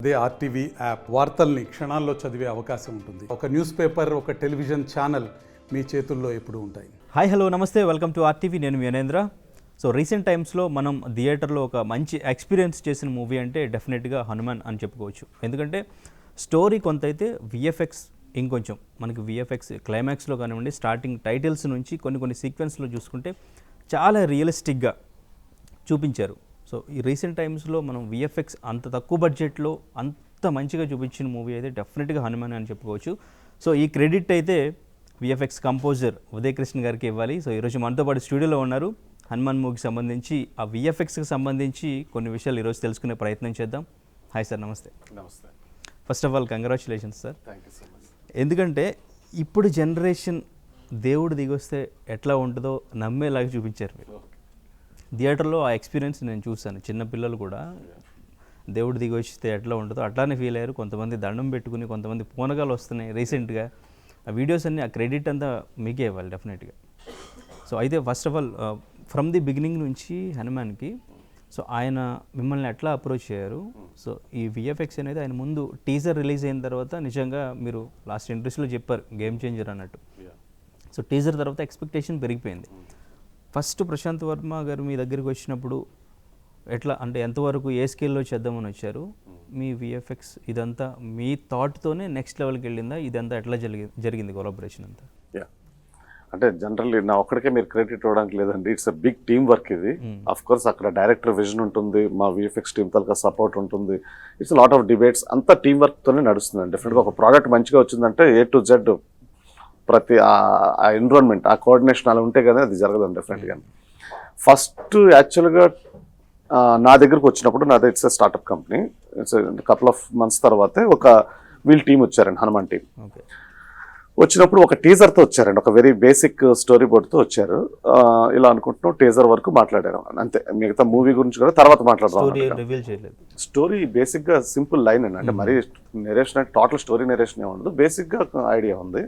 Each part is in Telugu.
అదే ఆర్టీవీ యాప్ వార్తల్ని క్షణాల్లో చదివే అవకాశం ఉంటుంది. ఒక న్యూస్ పేపర్, ఒక టెలివిజన్ ఛానల్ మీ చేతుల్లో ఎప్పుడూ ఉంటాయి. హాయ్ హలో నమస్తే, వెల్కమ్ టు ఆర్టీవీ. నేను యోనేంద్ర. సో రీసెంట్ టైమ్స్లో మనం థియేటర్లో ఒక మంచి ఎక్స్పీరియన్స్ చేసిన మూవీ అంటే డెఫినెట్గా హనుమాన్ అని చెప్పుకోవచ్చు. ఎందుకంటే స్టోరీ కొంత అయితే విఎఫ్ఎక్స్ ఇంకొంచెం మనకి విఎఫ్ఎక్స్ క్లైమాక్స్లో కానివ్వండి, స్టార్టింగ్ టైటిల్స్ నుంచి కొన్ని సీక్వెన్స్లో చూసుకుంటే చాలా రియలిస్టిక్గా చూపించారు. సో ఈ రీసెంట్ టైమ్స్లో మనం విఎఫ్ఎక్స్ అంత తక్కువ బడ్జెట్లో అంత మంచిగా చూపించిన మూవీ అయితే డెఫినెట్గా హనుమాన్ అని చెప్పుకోవచ్చు. సో ఈ క్రెడిట్ అయితే విఎఫ్ఎక్స్ కంపోజర్ ఉదయ్ కృష్ణ గారికి ఇవ్వాలి. సో ఈరోజు మనతో పాటు స్టూడియోలో ఉన్నారు. హనుమాన్ మూవీకి సంబంధించి ఆ విఎఫ్ఎక్స్కి సంబంధించి కొన్ని విషయాలు ఈరోజు తెలుసుకునే ప్రయత్నం చేద్దాం. హాయ్ సార్, నమస్తే. నమస్తే. First of all congratulations sir. Thank you so much. ఎందుకంటే ఇప్పుడు జనరేషన్ దేవుడు దిగొస్తే ఎట్లా ఉంటుందో నమ్మేలాగా చూపించారు మీరు. థియేటర్లో ఆ ఎక్స్పీరియన్స్ నేను చూశాను. చిన్నపిల్లలు కూడా దేవుడు దిగి వస్తే ఎట్లా ఉంటుందో అట్లానే ఫీల్ అయ్యారు. కొంతమంది దండం పెట్టుకుని, కొంతమంది పూనకాలు వస్తున్నాయి రీసెంట్గా. ఆ వీడియోస్ అన్నీ, ఆ క్రెడిట్ అంతా మీకే ఇవ్వాలి డెఫినెట్గా. సో అయితే first of all from the beginning నుంచి హనుమాన్కి సో ఆయన మిమ్మల్ని ఎట్లా అప్రోచ్ అయ్యారు? సో ఈ విఎఫ్ఎక్స్ అనేది ఆయన ముందు టీజర్ రిలీజ్ అయిన తర్వాత నిజంగా మీరు లాస్ట్ ఇంట్రెస్ట్లో చెప్పారు గేమ్ చేంజర్ అన్నట్టు. సో టీజర్ తర్వాత ఎక్స్పెక్టేషన్ పెరిగిపోయింది. ఫస్ట్ ప్రశాంత్ వర్మ గారు మీ దగ్గరికి వచ్చినప్పుడు ఎట్లా అంటే ఎంతవరకు ఏ స్కేల్లో చేద్దామని వచ్చారు? మీ విఎఫ్ఎక్స్ ఇదంతా మీ థాట్తోనే నెక్స్ట్ లెవెల్కి వెళ్ళిందా? ఇదంతా ఎట్లా జరిగింది కొలాబరేషన్ అంతా? అంటే జనరల్లీ నా ఒక్కడికే మీరు క్రెడిట్ ఇవ్వడానికి లేదండి. It's a big team work ఇది. అఫ్ కోర్స్ అక్కడ డైరెక్టర్ విజన్ ఉంటుంది, మా విఎఫ్ఎక్స్ టీమ్ తలక సపోర్ట్ ఉంటుంది. ఇట్స్ లాట్ ఆఫ్ డిబేట్స్, అంతా టీమ్ వర్క్తోనే నడుస్తుంది. డెఫినెట్గా ఒక ప్రోడక్ట్ మంచిగా వచ్చిందంటే ఏ టు జెడ్ ప్రతి ఆ ఎన్విరాన్మెంట్, ఆ కోఆర్డినేషన్ అలా ఉంటే కదా అది జరగదండి డెఫినెట్గా. ఫస్ట్ యాక్చువల్గా నా దగ్గరకు వచ్చినప్పుడు నాది it's startup company. It's couple of months తర్వాతే ఒక వీళ్ళ టీం వచ్చారండి, హనుమాన్ టీం. వచ్చినప్పుడు ఒక టీజర్తో వచ్చారండి, ఒక వెరీ బేసిక్ స్టోరీ బోర్డ్తో వచ్చారు. ఇలా అనుకుంటున్నాం, టీజర్ వరకు మాట్లాడారు అంతే. మిగతా మూవీ గురించి కూడా తర్వాత మాట్లాడదాం. స్టోరీ బేసిక్గా సింపుల్ లైన్ అండి, అంటే మరీ నెరేషన్ అంటే టోటల్ స్టోరీ నెరేషన్ ఏ ఉండదు, బేసిక్గా ఐడియా ఉంది.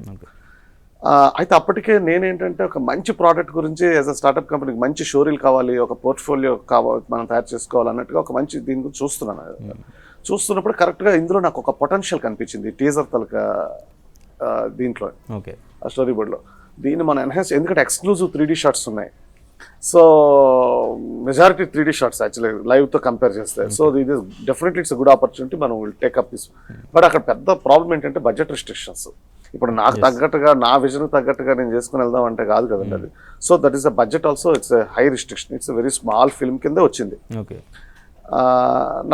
అయితే అప్పటికే నేనేంటంటే ఒక మంచి ప్రోడక్ట్ గురించి యాజ్ అ స్టార్ట్అప్ కంపెనీకి మంచి షోరీలు కావాలి, ఒక పోర్ట్ఫోలియో కావాలి, మనం తయారు చేసుకోవాలి అన్నట్టుగా ఒక మంచి దీని గురించి చూస్తున్నాను. చూస్తున్నప్పుడు కరెక్ట్గా ఇందులో నాకు ఒక పొటెన్షియల్ కనిపించింది టీజర్ తలక దీంట్లో, ఆ స్టోరీ బోర్డ్లో. దీన్ని మనం ఎన్హాన్స్, ఎందుకంటే ఎక్స్క్లూజివ్ 3D షాట్స్ ఉన్నాయి. So majority 3D shots actually లైవ్తో కంపేర్ చేస్తే. సో ఇది డెఫినెట్లీ ఇట్స్ గుడ్ ఆపర్చునిటీ, మనం విల్ టేక్అప్ దిస్. బట్ అక్కడ పెద్ద ప్రాబ్లం ఏంటంటే బడ్జెట్ రిస్ట్రిక్షన్స్. ఇప్పుడు నాకు తగ్గట్టుగా, నా విజన్ తగ్గట్టుగా నేను చేసుకుని వెళ్దాం అంటే కాదు కదండి అది. So that is a budget also, it's high restriction. It's very small film కింద వచ్చింది.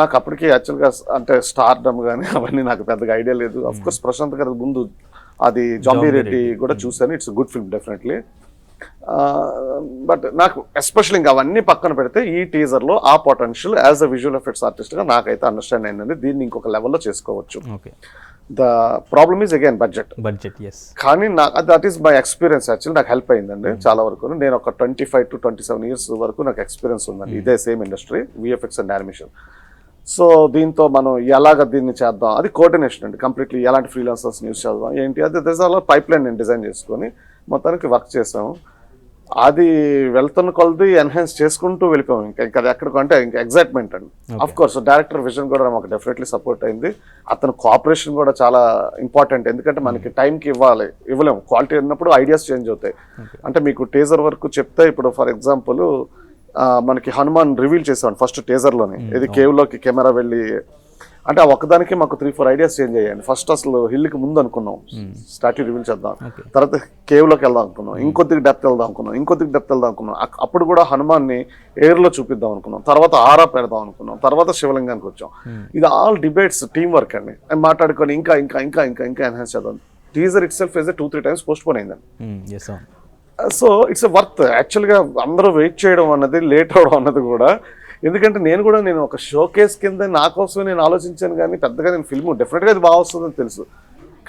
నాకు అప్పటికి యాక్చువల్గా అంటే స్టార్డమ్ కానీ అవన్నీ నాకు పెద్దగా ఐడియా లేదు. అఫ్ కోర్స్ ప్రశాంత్ గారి ముందు అది జాంబీ రెడ్డి కూడా చూశాను. It's good film definitely. But నాకు ఎస్పెషల్లీ ఇంకా అవన్నీ పక్కన పెడితే ఈ టీజర్లో ఆ potential as a visual effects ఆర్టిస్ట్గా నాకైతే అండర్స్టాండ్ అయిందండి. దీన్ని ఇంకొక లెవెల్లో చేసుకోవచ్చు. The problem is again budget. కానీ that is my experience. Actually నాకు హెల్ప్ అయిందండి చాలా వరకు. నేను ఒక 25 to 27 years వరకు నాకు ఎక్స్పీరియన్స్ ఉందండి ఇదే same industry, VFX and animation. So దీంతో మనం ఎలాగ దీన్ని చేద్దాం, అది కోఆర్డినేషన్ అండి కంప్లీట్లీ. ఎలాంటి ఫ్రీలాన్సర్స్ యూస్ చేద్దాం ఏంటి, అది అలా పైప్ లైన్ నేను డిజైన్ చేసుకొని మొత్తానికి వర్క్ చేసాము. అది వెళ్తున్న కొలది ఎన్హాన్స్ చేసుకుంటూ వెళ్ళిపోయాం. ఇంకా ఎక్కడికి అంటే ఇంకా ఎగ్జైట్మెంట్ అండి. అఫ్ కోర్స్ డైరెక్టర్ విజన్ కూడా మాకు డెఫినెట్లీ సపోర్ట్ అయింది. అతను కోఆపరేషన్ కూడా చాలా ఇంపార్టెంట్. ఎందుకంటే మనకి టైంకి ఇవ్వలేము. క్వాలిటీ ఉన్నప్పుడు ఐడియాస్ చేంజ్ అవుతాయి. అంటే మీకు టీజర్ వరకు చెప్తే, ఇప్పుడు ఫర్ ఎగ్జాంపుల్ మనకి హనుమాన్ రివీల్ చేసాం ఫస్ట్ టీజర్లోనే. ఇది కేవ్లోకి కెమెరా వెళ్ళి, అంటే ఒకదానికి మాకు 3-4 ఐడియాస్ చేంజ్ అయ్యాయండి. ఫస్ట్ అసలు హిల్కి ముందు అనుకున్నాం స్టాట్యూ రివీల్ చేద్దాం, తర్వాత కేవ్లోకి వెళ్దాం అనుకున్నాం, ఇంకొద్దిగా డెప్త్ వెళ్దాం అనుకున్నాం, అప్పుడు కూడా హనుమాన్ని ఎయిర్లో చూపిద్దాం అనుకున్నాం, తర్వాత ఆరా పెడదాం అనుకున్నాం, తర్వాత శివలింగానికి వచ్చాం. ఇది ఆల్ డిబేట్స్, టీమ్ వర్క్ అండి. మాట్లాడుకొని ఇంకా ఇంకా ఇంకా ఇంకా ఇంకా ఎన్హాన్స్ చేద్దాం. Teaser it self 2-3 times post phone అయిందండి. సో ఇట్స్ వర్త్ యాక్చువల్గా అందరూ వెయిట్ చేయడం అన్నది, లేట్ అవడం అన్నది కూడా. ఎందుకంటే నేను ఒక షోకేస్ కింద నా కోసమే నేను ఆలోచించాను, కానీ పెద్దగా నేను ఫిల్మ్ డెఫినెట్గా అది బాగా వస్తుందని తెలుసు.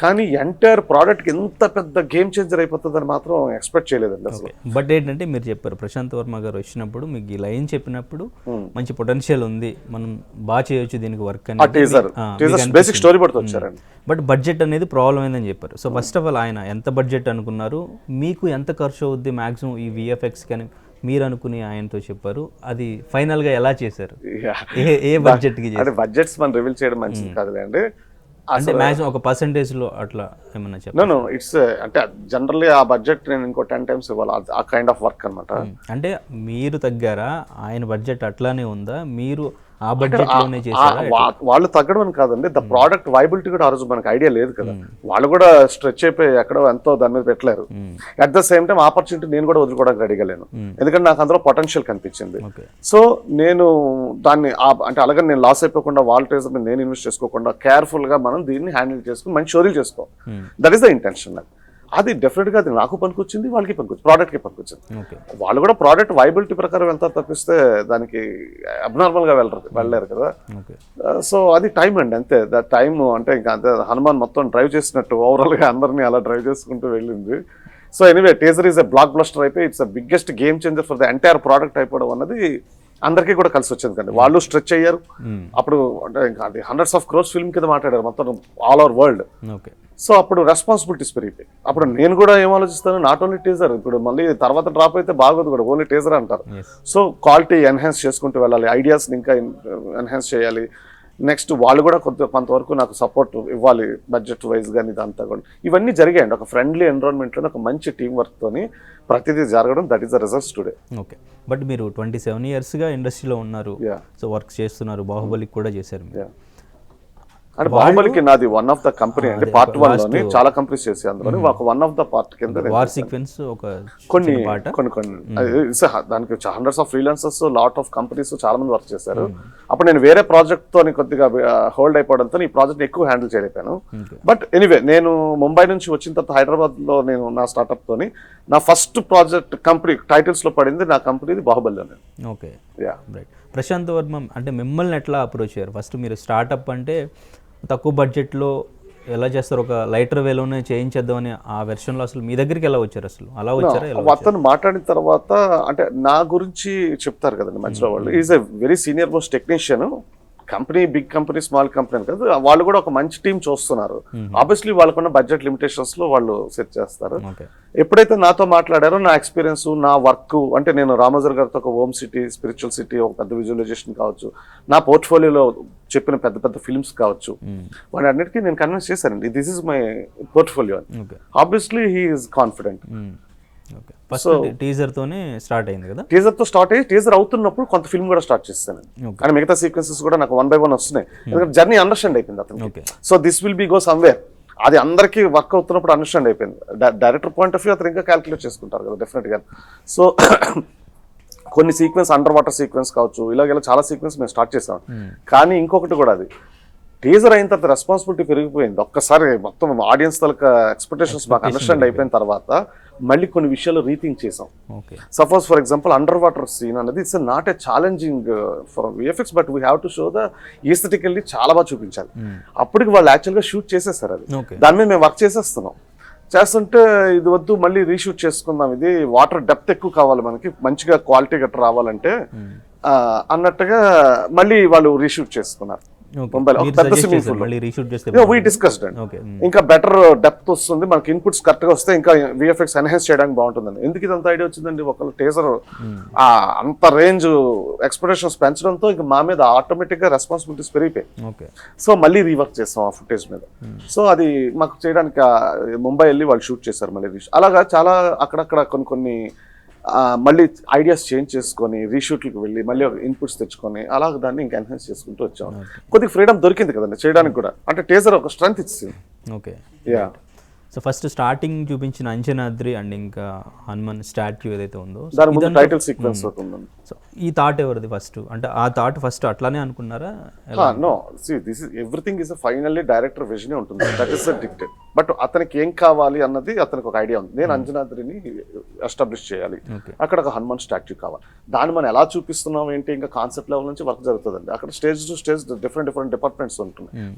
కానీ ఎంటైర్ ప్రోడక్ట్కి ఎంత పెద్ద గేమ్ చేంజర్ అయిపోతుందని మాత్రం ఎక్స్పెక్ట్ చేయలేదండి అసలు. బట్ ఏంటంటే మీరు చెప్పారు ప్రశాంత్ వర్మ గారు వచ్చినప్పుడు మీకు ఈ లైన్ చెప్పినప్పుడు మంచి పొటెన్షియల్ ఉంది, మనం బాగా చేయొచ్చు దీనికి వర్క్ అని. బేసిక్ స్టోరీ బోర్డ్తో వచ్చారండి. బట్ బడ్జెట్ అనేది ప్రాబ్లం అయిందని చెప్పారు. సో ఫస్ట్ ఆఫ్ ఆల్ ఆయన ఎంత బడ్జెట్ అనుకున్నారు, మీకు ఎంత ఖర్చు అవుద్ది మ్యాక్సిమం ఈ విఎఫ్ఎక్స్ కానీ మీరు అనుకుని ఆయనతో చెప్పారు, అది ఫైనల్గా ఎలా చేశారు? Yeah. ఏ బడ్జెట్కి అంటే చేశారు? బడ్జెట్స్ మనం రివీల్ చేయడం మంచిది కాదులేండి. అంటే మ్యాక్సిమం ఒక పర్సంటేజ్లో అట్లా ఏమన్నా చెప్పారు? నో ఇట్స్ అంటే జనరల్లీ ఆ బడ్జెట్ నేను ఇంకో 10 times ఇవ్వాలి, ఆ కైండ్ ఆఫ్ వర్క్ అనమాట. అంటే మీరు తగ్గారా, ఆయన బడ్జెట్ అట్లానే ఉందా, మీరు ఆ బడ్జెట్లోనే చేశారా? వాళ్ళు తగ్గడం అని కాదండి, ద ప్రోడక్ట్ వైబిలిటీ కూడా ఆ రోజు మనకి ఐడియా లేదు కదా. వాళ్ళు కూడా స్ట్రెచ్ అయిపోయి ఎక్కడో ఎంతో దాని మీద పెట్టలేరు. At the same time opportunity నేను కూడా వదులుకోవడానికి రెడీగా లేను, ఎందుకంటే నాకు అందులో పొటెన్షియల్ కనిపించింది. సో నేను దాన్ని అంటే అలాగే నేను లాస్ అయిపోకుండా వాళ్ళ ట్రేజర్ మీద నేను ఇన్వెస్ట్ చేసుకోకుండా కేర్ఫుల్ గా మనం దీన్ని హ్యాండిల్ చేసుకుని మంచి షోరీలు చేసుకో, దట్ ఈస్ ద ఇంటెన్షన్. అది డెఫినెట్గా అది నాకు పనికొచ్చింది, వాళ్ళకి పనికొచ్చింది, ప్రోడక్ట్కి పనికొచ్చింది. వాళ్ళు కూడా ప్రోడక్ట్ వైబిలిటీ ప్రకారం వెళ్తారు తప్పిస్తే దానికి అబ్నార్మల్గా వెళ్ళలేరు కదా. సో అది టైం అండి, అంతే. ద టైం అంటే ఇంకా అంతే, హనుమాన్ మొత్తం డ్రైవ్ చేసినట్టు ఓవరాల్గా అందరినీ అలా డ్రైవ్ చేసుకుంటూ వెళ్ళింది. So anyway teaser is a blockbuster అయిపోయి it's a biggest game changer for the entire product అయిపోవడం అన్నది అందరికీ కూడా కలిసి వచ్చింది కండి. వాళ్ళు స్ట్రెచ్ అయ్యారు అప్పుడు, అంటే ఇంకా అది 100s of crores ఫిల్మ్ కింద మాట్లాడారు మొత్తం ఆల్ ఓవర్ వరల్డ్. సో అప్పుడు రెస్పాన్సిబిలిటీస్ పెరిగిపోయి అప్పుడు నేను కూడా ఏం ఆలోచిస్తాను, నాట్ ఓన్లీ టీజర్, ఇప్పుడు మళ్ళీ తర్వాత డ్రాప్ అయితే బాగోదు కూడా, ఓన్లీ టీజర్ అంటారు. సో క్వాలిటీ ఎన్హాన్స్ చేసుకుంటూ వెళ్ళాలి, ఐడియాస్ని ఇంకా ఎన్హాన్స్ చేయాలి. నెక్స్ట్ వాళ్ళు కూడా కొంతవరకు నాకు సపోర్ట్ ఇవ్వాలి బడ్జెట్ వైజ్ కానీ, ఇదంతా కూడా ఇవన్నీ జరిగాయండి. ఒక ఫ్రెండ్లీ ఎన్విరాన్మెంట్లో ఒక మంచి టీం వర్క్తోని ప్రతిదీ జరగడం, that is the results today. Okay, but మీరు 27 yearsగా ఇండస్ట్రీలో ఉన్నారు, సో వర్క్ చేస్తున్నారు, బాహుబలికి కూడా చేశారు మీరు. అంటే బాహుబలికి నాది వన్ ఆఫ్ ద కంపెనీ అంటే పార్ట్ 1 లోని చాలా కంపెనీస్ చేసి అందులోని ఒక వన్ ఆఫ్ ద పార్ట్ కింద వార్ సీక్వెన్స్ ఒక కొన్ని దానికి 100s of freelancers, lot of companies చాలా మంది వర్క్ చేశారు. అప్పుడు నేను వేరే ప్రాజెక్ట్ తోని కొద్దిగా హోల్డ్ అయిపోవడంతో ఈ ప్రాజెక్ట్ ఎక్కువ హ్యాండిల్ చేయలేకపోయాను. బట్ ఎనీవే నేను ముంబై నుంచి వచ్చిన తర్వాత హైదరాబాద్ లో నేను నా స్టార్ట్అప్ తోని నా ఫస్ట్ ప్రాజెక్ట్ కంపెనీ టైటిల్స్ లో పడింది నా కంపెనీది బాహుబలిలోనే. Okay, right. ప్రశాంత్ వర్మ అంటే మిమ్మల్ని ఎట్లా అప్రోచ్ అయ్యారు? ఫస్ట్ మీరు స్టార్ట్అప్ అంటే తక్కువ బడ్జెట్లో ఎలా చేస్తారు, ఒక లైటర్ వేలోనే చేయించేద్దామని ఆ వెర్షన్లో అసలు మీ దగ్గరికి ఎలా వచ్చారు? అసలు అలా వచ్చారా? అతను మాట్లాడిన తర్వాత అంటే నా గురించి చెప్తారు కదండి మధ్యలో వాళ్ళు, is a very senior most technician. Company big company small company కదా, వాళ్ళు కూడా ఒక మంచి టీం చూస్తున్నారు. ఆబ్వియస్లీ వాళ్ళకున్న బడ్జెట్ లిమిటేషన్స్ లో వాళ్ళు సెట్ చేస్తారు. ఎప్పుడైతే నాతో మాట్లాడారో నా ఎక్స్పీరియన్స్, నా వర్క్, అంటే నేను రామోజర్ గారితో ఒక హోమ్ సిటీ, స్పిరిచువల్ సిటీ, ఒక పెద్ద విజువలైజేషన్ కావచ్చు, నా పోర్ట్ఫోలియోలో చెప్పిన పెద్ద పెద్ద ఫిల్మ్స్ కావచ్చు, వాటి అన్నిటికీ నేను కన్విన్స్ చేశానండి this is my portfolio. Obviously he is confident. First teaser తోనే స్టార్ట్ అయింది కదా, టీజర్ తో స్టార్ట్ అయ్యి టీజర్ అవుతున్నప్పుడు కొంత ఫిల్మ్ కూడా స్టార్ట్ చేస్తాను, కానీ మిగతా సీక్వెన్సెస్ కూడా నాకు 1 by 1 వస్తున్నాయి, ఎందుకంటే జర్నీ అండర్స్టాండ్ అయిపోయింది అతనికి. So this will be go somewhere, అది అందరికీ వర్క్ అవుతున్నప్పుడు అండర్స్టాండ్ అయిపోయింది. డైరెక్టర్ పాయింట్ ఆఫ్ వ్యూ అతను ఇంకా క్యాలిక్యులేట్ చేసుకుంటారు కదా డెఫినెట్ గా. సో కొన్ని సీక్వెన్స్ అండర్ వాటర్ సీక్వెన్స్ కావచ్చు, ఇలాగ చాలా సీక్వెన్స్ మేము స్టార్ట్ చేసాం. కానీ ఇంకొకటి కూడా, అది టీజర్ అయిన తర్వాత రెస్పాన్సిబిలిటీ పెరిగిపోయింది. ఒక్కసారి మొత్తం ఆడియన్స్ తాలూకా ఎక్స్పెక్టేషన్స్ మాకు అండర్స్టాండ్ అయిపోయిన తర్వాత మళ్ళీ కొన్ని విషయాలు రీథింక్ చేసాం. Suppose for example under water scene అనేది it's not a challenging for VFX, but we have to show the aesthetically చాలా బాగా చూపించాలి. అప్పటికి వాళ్ళు యాక్చువల్గా షూట్ చేసేసారు, అది దాని మీద మేము వర్క్ చేసేస్తున్నాం. చేస్తుంటే ఇది వద్దు మళ్ళీ రీషూట్ చేసుకుందాం, ఇది వాటర్ డెప్త్ ఎక్కువ కావాలి మనకి, మంచిగా క్వాలిటీ గట్రా రావాలంటే అన్నట్టుగా మళ్ళీ వాళ్ళు రీషూట్ చేసుకున్నారు. ఇంకా బెటర్ డెప్త్ వస్తుంది మనకి, ఇన్పుట్స్ కరెక్ట్ గా వస్తే ఇంకా విఎఫ్ఎక్స్ ఎన్హాన్స్ చేయడానికి బాగుంటుందండి. ఎందుకు ఇదంతా ఐడియా వచ్చిందండి, ఒకళ్ళు టీజర్ అంత రేంజ్ ఎక్స్పెక్టేషన్స్ పెంచడంతో ఇంకా మా మీద ఆటోమేటిక్ గా రెస్పాన్సిబిలిటీస్ పెరిగిపోయాయి. సో మళ్ళీ రీవర్క్ చేస్తాం ఆ ఫుటేజ్ మీద. సో అది మాకు చేయడానికి ముంబై వెళ్ళి వాళ్ళు షూట్ చేశారు మళ్ళీ. అలాగా చాలా అక్కడక్కడ కొన్ని మళ్ళీ ఐడియాస్ చేంజ్ చేసుకొని రీషూట్లకు వెళ్ళి మళ్ళీ ఇన్పుట్స్ తెచ్చుకొని అలాగ దాన్ని ఇంకా ఎన్హాన్స్ చేసుకుంటూ వచ్చాం. కొద్దిగా ఫ్రీడమ్ దొరికింది కదండి చేయడానికి కూడా, అంటే టీజర్ ఒక స్ట్రెంగ్త్ ఇచ్చింది. Okay, yeah. So first starting చూపించిన అంజనాద్రి అండ్ ఇంకా హనుమాన్ స్టాట్యూ ఏదైతే ఉందో దాని ముందు టైటిల్ సీక్వెన్స్ ఉందండి. సో ఈ థాట్ ఎవరిది ఫస్ట్, అంటే ఆ థాట్ ఫస్ట్ అట్లానే అనుకున్నారా? No, see this is everything is finally director vision ఉంటుంది, దట్ ఈస్ డిక్టేట్. బట్ అతనికి ఏం కావాలి అన్నది అతనికి ఒక ఐడియా ఉంది. నేను అంజనాద్రిని ఎస్టాబ్లిష్ చేయాలి, అక్కడ ఒక హనుమాన్ స్టాట్యూ కావాలి, దాన్ని మనం ఎలా చూపిస్తున్నాం ఏంటి, ఇంకా కాన్సెప్ట్ లెవెల్ నుంచి వర్క్ జరుగుతుందండి. అక్కడ stage to stage different departments ఉంటున్నాయి.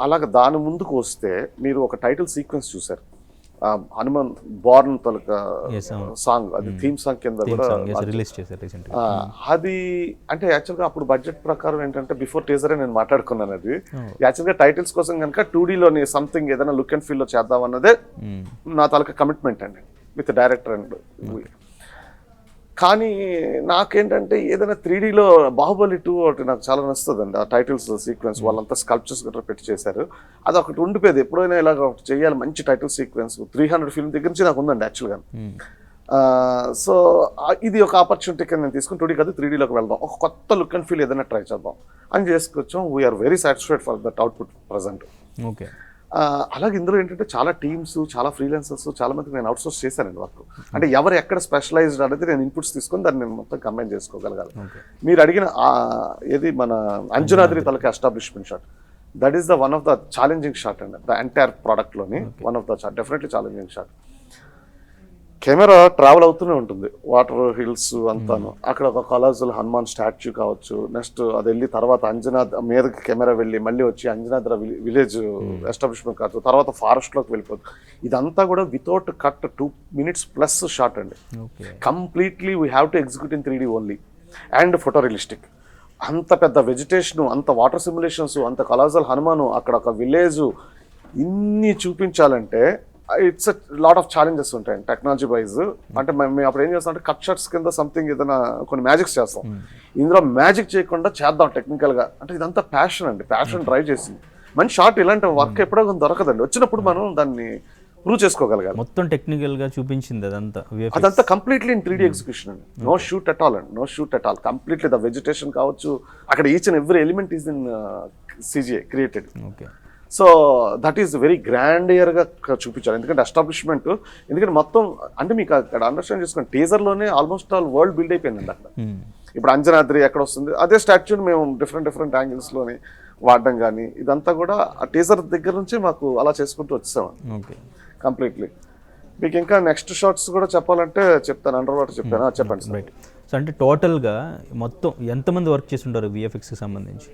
అలాగ దాని ముందుకు వస్తే మీరు ఒక టైటిల్ సీక్వెన్స్ చూసారు, హనుమాన్ బోర్న్ తొలక సాంగ్, అది థీమ్ సాంగ్ కింద కూడా రిలీజ్ చేశారు. అది అంటే యాక్చువల్గా అప్పుడు బడ్జెట్ ప్రకారం ఏంటంటే బిఫోర్ టీజరే నేను మాట్లాడుకున్నాను, అది యాక్చువల్గా టైటిల్స్ కోసం కనుక 2Dలోని సంథింగ్ ఏదైనా లుక్ అండ్ ఫీల్ లో చేద్దాం అన్నదే నా తాలూకా కమిట్మెంట్ అండి విత్ డైరెక్టర్ అండ్ కానీ నాకేంటంటే ఏదైనా 3Dలో బాహుబలి 2 ఒకటి నాకు చాలా నచ్చుతుందండి. ఆ టైటిల్స్ సీక్వెన్స్ వాళ్ళంతా స్కల్ప్చర్స్ గట్రా పెట్టి చేశారు. అది ఒకటి ఉండిపోయేది, ఎప్పుడైనా ఇలాగ ఒకటి చేయాలి మంచి టైటిల్ సీక్వెన్స్. 300 ఫిల్మ్ దగ్గర నుంచి నాకు ఉందండి యాక్చువల్గా. సో ఇది ఒక ఆపర్చునిటీ కింద నేను తీసుకుని 2D కాదు 3Dలోకి వెళ్దాం, ఒక కొత్త లుక్ అండ్ ఫీల్ ఏదైనా ట్రై చేద్దాం అని చేసుకొచ్చాం. We are very satisfied for that output present. Okay. అలాగే ఇందులో ఏంటంటే చాలా టీమ్స్, చాలా ఫ్రీలాన్సర్స్, చాలా మందికి నేను అవుట్సోర్స్ చేశానండి వర్క్. అంటే ఎవరు ఎక్కడ స్పెషలైజ్డ్ అనేది నేను ఇన్పుట్స్ తీసుకొని దాన్ని నేను మొత్తం కంబైన్ చేసుకోగలగాలి. మీరు అడిగిన ఏది మన అంజనాద్రి తలకి establishment shot, that is the one of the challenging shot అండి ద ఎంటైర్ ప్రోడక్ట్లోని. One of the definitely challenging shot. Camera travel అవుతూనే ఉంటుంది, వాటర్ హిల్స్ అంతాను. అక్కడ ఒక కొలాజల్ హనుమాన్ స్టాచ్యూ కావచ్చు, నెక్స్ట్ అది వెళ్ళి తర్వాత అంజనాద్ మీదకి కెమెరా వెళ్ళి మళ్ళీ వచ్చి అంజనాద్ర విలేజ్ ఎస్టాబ్లిష్మెంట్ కావచ్చు, తర్వాత ఫారెస్ట్లోకి వెళ్ళిపోతుంది. ఇదంతా కూడా without cut 2 minutes plus shot అండి. Completely we have to execute in 3D only and photo realistic. అంత పెద్ద వెజిటేషను, అంత వాటర్ సిమ్యులేషన్స్, అంత కొలాజల్ హనుమాను, అక్కడ ఒక విలేజ్, ఇన్ని చూపించాలంటే it's a lot of challenges ఉంటాయండి టెక్నాలజీ వైజ్. అంటే మేము అప్పుడు ఏం చేస్తాం అంటే కట్ షాట్స్ కింద సంథింగ్ ఏదైనా కొన్ని మ్యాజిక్స్ చేస్తాం. ఇందులో మ్యాజిక్ చేయకుండా చేద్దాం టెక్నికల్గా. అంటే ఇదంతా ప్యాషన్ అండి, ప్యాషన్ డ్రైవ్ చేసింది. మంచి షాట్ ఇలాంటి వర్క్ ఎప్పుడో దొరకదండి, వచ్చినప్పుడు మనం దాన్ని ప్రూవ్ చేసుకోగలగాలి. మొత్తం టెక్నికల్గా చూపించింది అదంతా కంప్లీట్లీ ఇన్ 3D ఎగ్జిక్యూషన్ అండి. నో షూట్ అట్ ఆల్ అండి, no shoot at all. Completely the vegetation కావచ్చు, అక్కడ each and every element is in CGI created. Okay. So that is very గ్రాండియర్గా చూపించారు. ఎందుకంటే ఎస్టాబ్లిష్మెంట్, ఎందుకంటే మొత్తం అంటే మీకు అక్కడ అండర్స్టాండ్ చేసుకోండి, టీజర్లోనే ఆల్మోస్ట్ ఆల్ వరల్డ్ బిల్డ్ అయిపోయిందండి అక్కడ. ఇప్పుడు అంజనాద్రి ఎక్కడ వస్తుంది, అదే స్టాచ్యూని మేము డిఫరెంట్ యాంగిల్స్లోని వాడడం కానీ ఇదంతా కూడా ఆ టీజర్ దగ్గర నుంచి మాకు అలా చేసుకుంటూ వచ్చేసామండి. ఓకే. కంప్లీట్లీ. మీకు ఇంకా నెక్స్ట్ షాట్స్ కూడా చెప్పాలంటే చెప్తాను, అండర్ వాటర్ చెప్పాను. చెప్పండి సార్. రైట్. సో అంటే టోటల్గా మొత్తం ఎంతమంది వర్క్ చేసి ఉంటారు VFXకి సంబంధించి?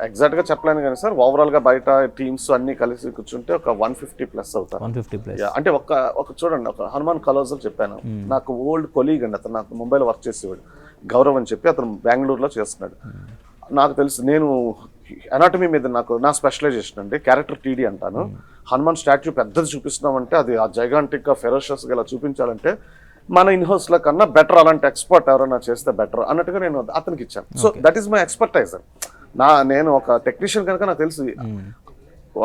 ఎగ్జాక్ట్గా చెప్పలేను కానీ సార్, ఓవరాల్గా బయట టీమ్స్ అన్ని కలిసి కూర్చుంటే ఒక 150+ అవుతారు. 150+. అంటే ఒక చూడండి, ఒక హనుమాన్ కలోజల్ చెప్పాను, నాకు ఓల్డ్ కొలీగ్ అండి అతను, నాకు ముంబైలో వర్క్ చేసేవాడు, గౌరవ్ అని చెప్పి, అతను బెంగళూరులో చేస్తున్నాడు. నాకు తెలుసు, నేను అనాటమీ మీద నా స్పెషలైజేషన్ అండి, క్యారెక్టర్ 3D అంటాను. హనుమాన్ స్టాచ్యూ పెద్దది చూపిస్తున్నామంటే అది ఆ జైగాంటిక్గా ఫెరోషియస్గా ఇలా చూపించాలంటే మన ఇన్హౌస్లో కన్నా బెటర్, అలాంటి ఎక్స్పర్ట్ ఎవరైనా చేస్తే బెటర్ అన్నట్టుగా నేను అతనికి ఇచ్చాను. So that is my expertise. నేను ఒక టెక్నీషియన్ కనుక నాకు తెలుసు.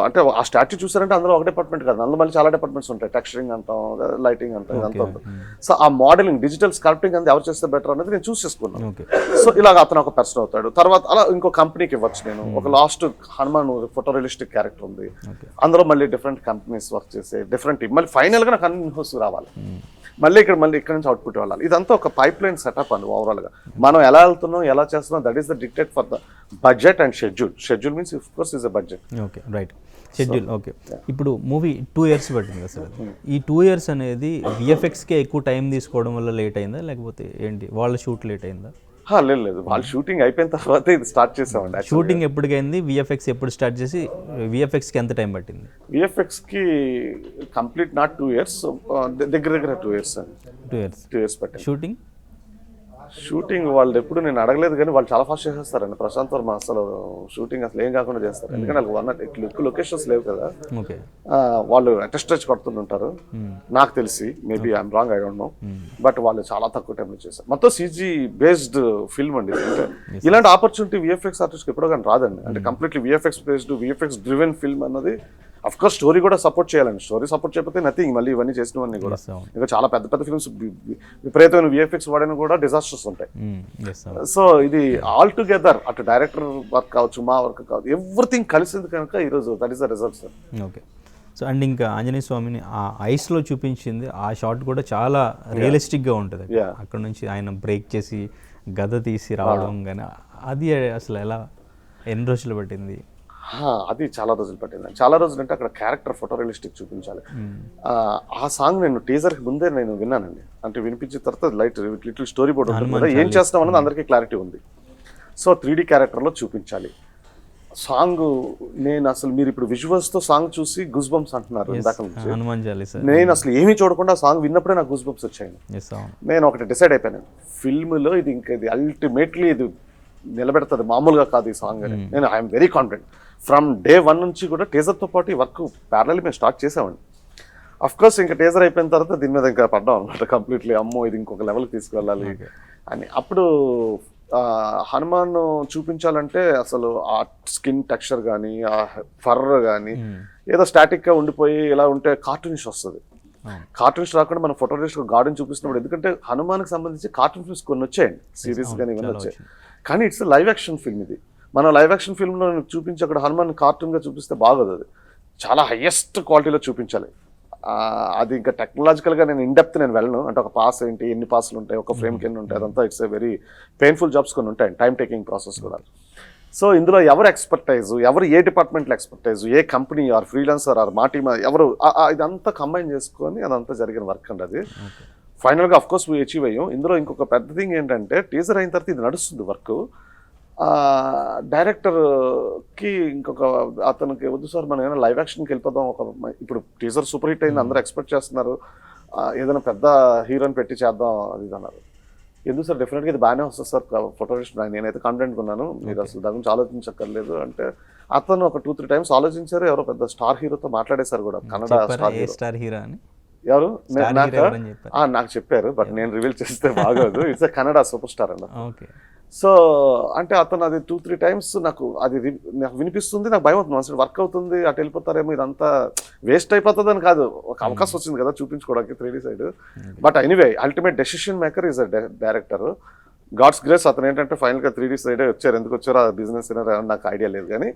అంటే ఆ స్టాచ్యూ చూసారంటే అందులో ఒక డిపార్ట్మెంట్ కాదు, అందులో మళ్ళీ చాలా డిపార్ట్మెంట్స్ ఉంటాయి. టెక్స్చరింగ్ అంటాం, లైటింగ్ అంటాం, ఇదంతా ఉంటుంది. సో ఆ మోడలింగ్, డిజిటల్ స్కల్ప్టింగ్ అనేది ఎవరు చేస్తే బెటర్ అనేది నేను చూస్ చేసుకున్నాను. సో ఇలాగ అతను ఒక పర్సన్ అవుతాడు. తర్వాత అలా ఇంకో కంపెనీకి ఇవ్వచ్చు నేను. ఒక last Hanuman photo realistic character ఉంది, అందులో మళ్ళీ డిఫరెంట్ కంపెనీస్ వర్క్ చేసే డిఫరెంట్ టీమ్, మళ్ళీ ఫైనల్గా నాకు అన్ని ఇన్హౌస్ రావాలి, మళ్ళీ ఇక్కడ నుంచి అవుట్పుట్ వెళ్ళాలి. ఇదంతా ఒక పైప్ లైన్ సెటప్ అండి ఓవరాల్గా. మనం ఎలా వెళ్తున్నాం, ఎలా చేస్తున్నాం, that is the dictate for the budget and schedule. Schedule means of course is a budget. Okay. Right. Schedule. Okay. ఇప్పుడు మూవీ 2 years పట్టింది కదా సార్, ఈ 2 years అనేది VFXకే ఎక్కువ టైం తీసుకోవడం వల్ల లేట్ అయిందా, లేకపోతే ఏంటి వాళ్ళ షూట్ లేట్ అయిందా? లేదు, వాళ్ళు షూటింగ్ అయిపోయిన తర్వాత ఇది స్టార్ట్ చేసామండి. షూటింగ్ ఎప్పటికైంది, VFX ఎప్పుడు స్టార్ట్ చేసి VFXకి ఎంత టైం పట్టింది? VFXకి కంప్లీట్ నాట్ 2 years, దగ్గర 2 years అండి. 2 years పట్టింది. షూటింగ్ వాళ్ళు ఎప్పుడు నేను అడగలేదు కానీ వాళ్ళు చాలా ఫాస్ట్ చేసేస్తారండి. ప్రశాంత్ వర్మ అసలు షూటింగ్ అసలు ఏం కాకుండా చేస్తారు, ఎందుకంటే వాళ్ళకి లొకేషన్స్ లేవు కదా. వాళ్ళు అటెస్టేజ్ కొడుతుంటారు నాకు తెలిసి, maybe I'm wrong, I don't know, but వాళ్ళు చాలా తక్కువ టైంలో చేస్తారు. మొత్తం CG బేస్డ్ ఫిల్మ్ అండి. అంటే ఇలాంటి ఆపర్చునిటీ VFX ఆర్టిస్ట్కి ఎప్పుడో కానీ రాదండి. అంటే completely VFX based, VFX driven film అన్నది అఫ్ కోర్స్ స్టోరీ కూడా సపోర్ట్ చేయాలండి. స్టోరీ సపోర్ట్ చేయకపోతే నథింగ్. మళ్ళీ ఇవన్నీ చేసినవన్నీ కూడా ఇంకా చాలా పెద్ద ఫిల్మ్స్ విపరీతమైన VFX వాడిన కూడా డిజాస్టర్స్ ఉంటాయి. సో ఇది ఆల్ టుగెదర్ అటు డైరెక్టర్ వర్క్ కావచ్చు, మా వర్క్ కావచ్చు, ఎవ్రీథింగ్ కలిసింది కనుక ఈరోజు that is the result sir. Okay. So and ఇంకా ఆంజనేయ స్వామిని ఆ ఐస్లో చూపించింది ఆ షాట్ కూడా చాలా రియలిస్టిక్గా ఉంటుంది. అక్కడ నుంచి ఆయన బ్రేక్ చేసి గద తీసి రావడం కానీ అది అసలు ఎలా, ఎన్ని రోజులు పట్టింది? అది చాలా రోజులు పట్టింది. చాలా రోజులు అంటే అక్కడ క్యారెక్టర్ ఫోటో రియలిస్టిక్ చూపించాలి. ఆ సాంగ్ నేను టీజర్కి ముందే నేను విన్నానండి. అంటే వినిపించిన తర్వాత లిటిల్ స్టోరీ బోర్డ్ ఉంటుంది కదా, ఏం చేస్తాం అన్నది అందరికీ క్లారిటీ ఉంది. సో 3D క్యారెక్టర్లో చూపించాలి సాంగ్. నేను అసలు మీరు ఇప్పుడు విజువల్స్తో సాంగ్ చూసి గూస్ బంప్స్ అంటున్నారు ఇందాక నుంచి, నేను అసలు ఏమీ చూడకుండా సాంగ్ విన్నప్పుడే నాకు గూస్ బంప్స్ వచ్చాయి. నేను ఒకటి డిసైడ్ అయిపోయాను, ఫిల్మ్లో ఇది ఇంకా ఇది అల్టిమేట్లీ ఇది నిలబెడుతుంది, మామూలుగా కాదు ఈ సాంగ్ అని. నేను I'm very confident. From day 1 నుంచి కూడా టీజర్తో పాటు ఈ వర్క్ ప్యారలల్ మేము స్టార్ట్ చేసామండి. అఫ్ కోర్స్ ఇంకా టీజర్ అయిపోయిన తర్వాత దీని మీద ఇంకా పడ్డాం అనమాట కంప్లీట్లీ. అమ్మో ఇది ఇంకొక లెవెల్కి తీసుకువెళ్ళాలి అని. అప్పుడు హనుమాన్ చూపించాలంటే అసలు ఆ స్కిన్ టెక్స్చర్ కానీ ఆ ఫర్ కానీ ఏదో స్టాటిక్గా ఉండిపోయి ఇలా ఉంటే కార్టూనిష్ వస్తుంది. కార్టూన్స్ రాకుండా మనం ఫోటోగ్రఫీ గార్డెన్ చూపిస్తున్నప్పుడు, ఎందుకంటే హనుమాన్కి సంబంధించి కార్టూన్ ఫిల్మ్స్ కొన్ని వచ్చాయండి, సిరీస్ కానీ ఇవన్నీ వచ్చాయి. కానీ ఇట్స్ లైవ్ యాక్షన్ ఫిల్మ్ ఇది. మనం లైవ్ యాక్షన్ ఫిల్మ్లో చూపించి అక్కడ హనుమాన్ కార్టూన్గా చూపిస్తే బాగోదు. అది చాలా హయ్యెస్ట్ క్వాలిటీలో చూపించాలి. అది ఇంకా టెక్నాలజికల్గా నేను ఇన్డెప్త్ నేను వెళ్ళను. అంటే ఒక పాస్ ఏంటి, ఎన్ని పాస్లు ఉంటాయి, ఒక ఫ్రేమ్కి ఎన్ని ఉంటాయి, అదంతా it's a very painful jobs కొన్ని ఉంటాయి, టైం టేకింగ్ ప్రాసెస్ కూడా. సో ఇందులో ఎవరు ఎక్స్పర్టైజ్, ఎవరు ఏ డిపార్ట్మెంట్లో ఎక్స్పర్టైజ్, ఏ కంపెనీ ఆర్ ఫ్రీలాన్సర్ ఆర్ మా టీమ్ ఎవరు, ఇదంతా కంబైన్ చేసుకొని అదంతా జరిగిన వర్క్ అండి అది. ఫైనల్గా అఫ్ కోర్స్ అచీవ్ అయ్యాం. ఇందులో ఇంకొక పెద్ద థింగ్ ఏంటంటే టీజర్ అయిన తర్వాత ఇది నడుస్తుంది వర్క్. డైరెక్టర్కి ఇంకొక అతనికి వద్దు సార్ మనం ఏమైనా లైవ్ యాక్షన్కి వెళ్ళిపోదాం, ఇప్పుడు టీజర్ సూపర్ హిట్ అయింది, అందరూ ఎక్స్పెక్ట్ చేస్తున్నారు, ఏదైనా పెద్ద హీరోని పెట్టి చేద్దాం అది అన్నారు. ఎందుకు సార్ డెఫినెట్గా ఇది బాగానే వస్తుంది సార్, ఫోటోగ్రఫీ నేనైతే కాన్ఫిడెంట్గా ఉన్నాను, మీరు అసలు దాని గురించి ఆలోచించక్కర్లేదు అంటే అతను ఒక 2-3 టైమ్స్ ఆలోచించారు. ఎవరో పెద్ద స్టార్ హీరోతో మాట్లాడేశారు కూడా, కన్నడ స్టార్ హీరో అని. ఎవరు నాకు చెప్పారు, బట్ నేను రివీల్ చేస్తే బాగోదు. ఇట్స్ కన్నడ సూపర్ స్టార్ అన్న. సో అంటే అతను అది 2-3 టైమ్స్ నాకు వినిపిస్తుంది, నాకు భయం అవుతుంది, అసలు వర్క్ అవుతుంది, అటు వెళ్ళిపోతారేమో, ఇదంతా వేస్ట్ అయిపోతుంది అని కాదు, ఒక అవకాశం వచ్చింది కదా చూపించుకోవడానికి 3D side. But anyway ultimate decision maker is a director. God's grace అతను ఏంటంటే ఫైనల్గా 3D సైడే వచ్చారు. ఎందుకు వచ్చారో ఆ బిజినెస్ నాకు ఐడియా లేదు, కానీ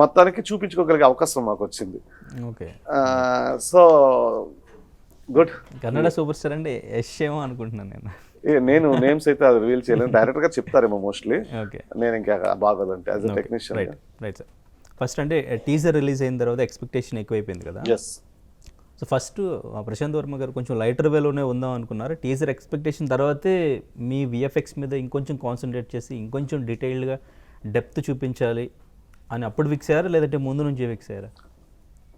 మొత్తానికి చూపించుకోగలిగే అవకాశం మాకు వచ్చింది. So good. Kannada super star అంటే యశ్ ఏమో అనుకుంటున్నాను నేను నేమ్స్ అయితే అది రివీల్ చేయలేను, డైరెక్టర్ గా చెప్తారేమో మోస్ట్లీ. నేను ఇంకా బాగోదంటే as a technician. Right sir. First అంటే టీజర్ రిలీజ్ అయిన తర్వాత ఎక్స్పెక్టేషన్ ఎక్కువైపోయింది కదా. సో ఫస్ట్ ప్రశాంత్ వర్మ గారు కొంచెం లైటర్ వేలోనే ఉందాం అనుకున్నారు. టీజర్ ఎక్స్పెక్టేషన్ తర్వాతే మీ విఎఫ్ఎక్స్ మీద ఇంకొంచెం కాన్సన్ట్రేట్ చేసి ఇంకొంచెం డీటెయిల్డ్గా డెప్త్ చూపించాలి అని అప్పుడు ఫిక్స్ అయ్యారా, లేదంటే ముందు నుంచి ఫిక్స్ అయ్యారా?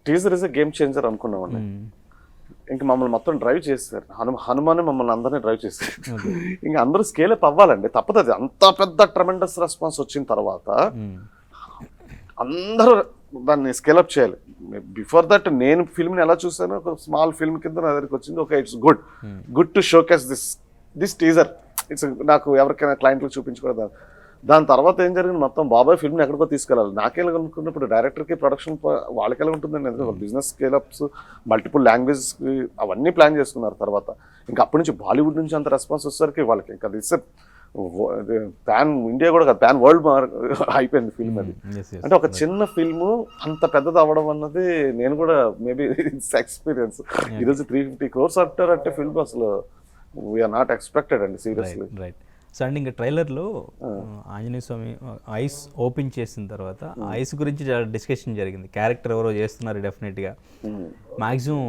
Teaser is a game changer అనుకున్నామండి. ఇంక మమ్మల్ని మొత్తం డ్రైవ్ చేస్తారు, హనుమానే మమ్మల్ని అందరినీ డ్రైవ్ చేస్తారు. ఇంకా అందరూ స్కేల్ అప్ అవ్వాలండి, తప్పదు. అది అంత పెద్ద ట్రెమెండస్ రెస్పాన్స్ వచ్చిన తర్వాత అందరూ దాన్ని స్కేల్ అప్ చేయాలి. బిఫోర్ దట్ నేను ఫిల్మ్ని ఎలా చూసాను, ఒక స్మాల్ ఫిల్మ్ కింద నా దగ్గరికి వచ్చింది. Okay, it's good to showcase this teaser. It's నాకు ఎవరికైనా క్లయింట్లకు చూపించుకోవడం. దాని తర్వాత ఏం జరిగింది, మొత్తం బాబాయ్ ఫిల్మ్ని ఎక్కడికో తీసుకెళ్ళాలి. నాకే అనుకున్నప్పుడు డైరెక్టర్కి ప్రొడక్షన్ వాళ్ళకి ఎలా ఉంటుందండి, ఎందుకంటే బిజినెస్ స్కేలప్స్ మల్టిపుల్ లాంగ్వేజెస్కి అవన్నీ ప్లాన్ చేసుకున్నారు. తర్వాత ఇంకా అప్పటి నుంచి బాలీవుడ్ నుంచి అంత రెస్పాన్స్ వచ్చేసరికి వాళ్ళకి ఇంకా దిస్ ప్యాన్ ఇండియా కూడా కాదు, ప్యాన్ వరల్డ్ అయిపోయింది ఫిల్మ్ అది. అంటే ఒక చిన్న ఫిల్ము అంత పెద్దది అవ్వడం అన్నది నేను కూడా మేబీ ఇట్స్ ఎక్స్పీరియన్స్. ఈరోజు 350 crores అంటే ఫిల్మ్ అసలు వీఆర్ నాట్ ఎక్స్పెక్టెడ్ అండి సీరియస్లీ. రైట్. సో అండ్ ఇంకా ట్రైలర్లో ఆంజనేయ స్వామి ఐస్ ఓపెన్ చేసిన తర్వాత ఐస్ గురించి చాలా డిస్కషన్ జరిగింది. క్యారెక్టర్ ఎవరో చేస్తున్నారు డెఫినెట్గా, మాక్సిమం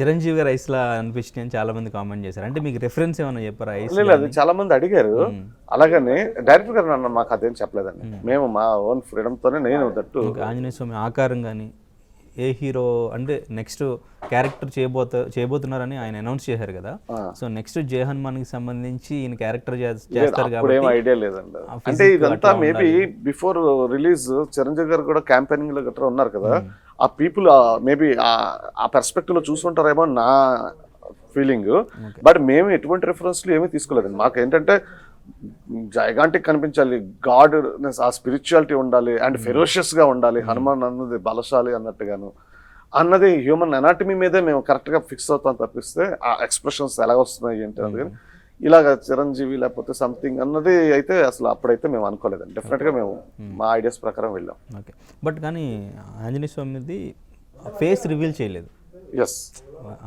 చిరంజీవి గారు ఐస్లా అనిపించింది అని చాలా మంది కామెంట్ చేశారు. అంటే మీకు రిఫరెన్స్ ఏమైనా చెప్పారా ఐస్? లేదు, చాలా మంది అడిగారు. అలాగనే డైరెక్టర్ గారు నన్ను మాకు అదేం చెప్పలేదండి, మేము మా ఓన్ ఫ్రీడమ్తోనే నేను దట్టు ఆంజనేయ స్వామి ఆకారం కానీ ఏ హీరో అంటే నెక్స్ట్ క్యారెక్టర్ చేయబోతున్నారని ఆయన అనౌన్స్ చేశారు కదా. సో నెక్స్ట్ జై హనుమాన్కి సంబంధించి ఈయన క్యారెక్టర్ చేస్తారు కాబట్టి ఏం ఐడియా లేదండి. అంటే ఇదంతా మేబీ బిఫోర్ రిలీజ్ చిరంజీవి గారు కూడా క్యాంపెయినింగ్ లో గట్రా ఉన్నారు కదా, ఆ పీపుల్ మేబీ ఆ పర్స్పెక్టివ్ లో చూసుకుంటారేమో నా ఫీలింగ్. బట్ మేము ఎటువంటి రిఫరెన్స్లు ఏమీ తీసుకోలేదండి. మాకు ఏంటంటే జైగాంటిక్ కనిపించాలి, గాడ్ ఆ స్పిరిచువాలిటీ ఉండాలి అండ్ ఫెరోషియస్గా ఉండాలి, హనుమాన్ అన్నది బలశాలి అన్నట్టుగాను అన్నది హ్యూమన్ ఎనాటమీ మీదే మేము కరెక్ట్గా ఫిక్స్ అవుతాం తప్పిస్తే ఆ ఎక్స్ప్రెషన్స్ ఎలా వస్తున్నాయి ఏంటి అన్నది కానీ ఇలాగ చిరంజీవి లేకపోతే సంథింగ్ అన్నది అయితే అసలు అప్పుడైతే మేము అనుకోలేదండి. డెఫినెట్గా మేము మా ఐడియాస్ ప్రకారం వెళ్ళాం. ఓకే, బట్ కానీ ఆంజనేయ స్వామిది ఫేస్ రివీల్ చేయలేదు. ఎస్,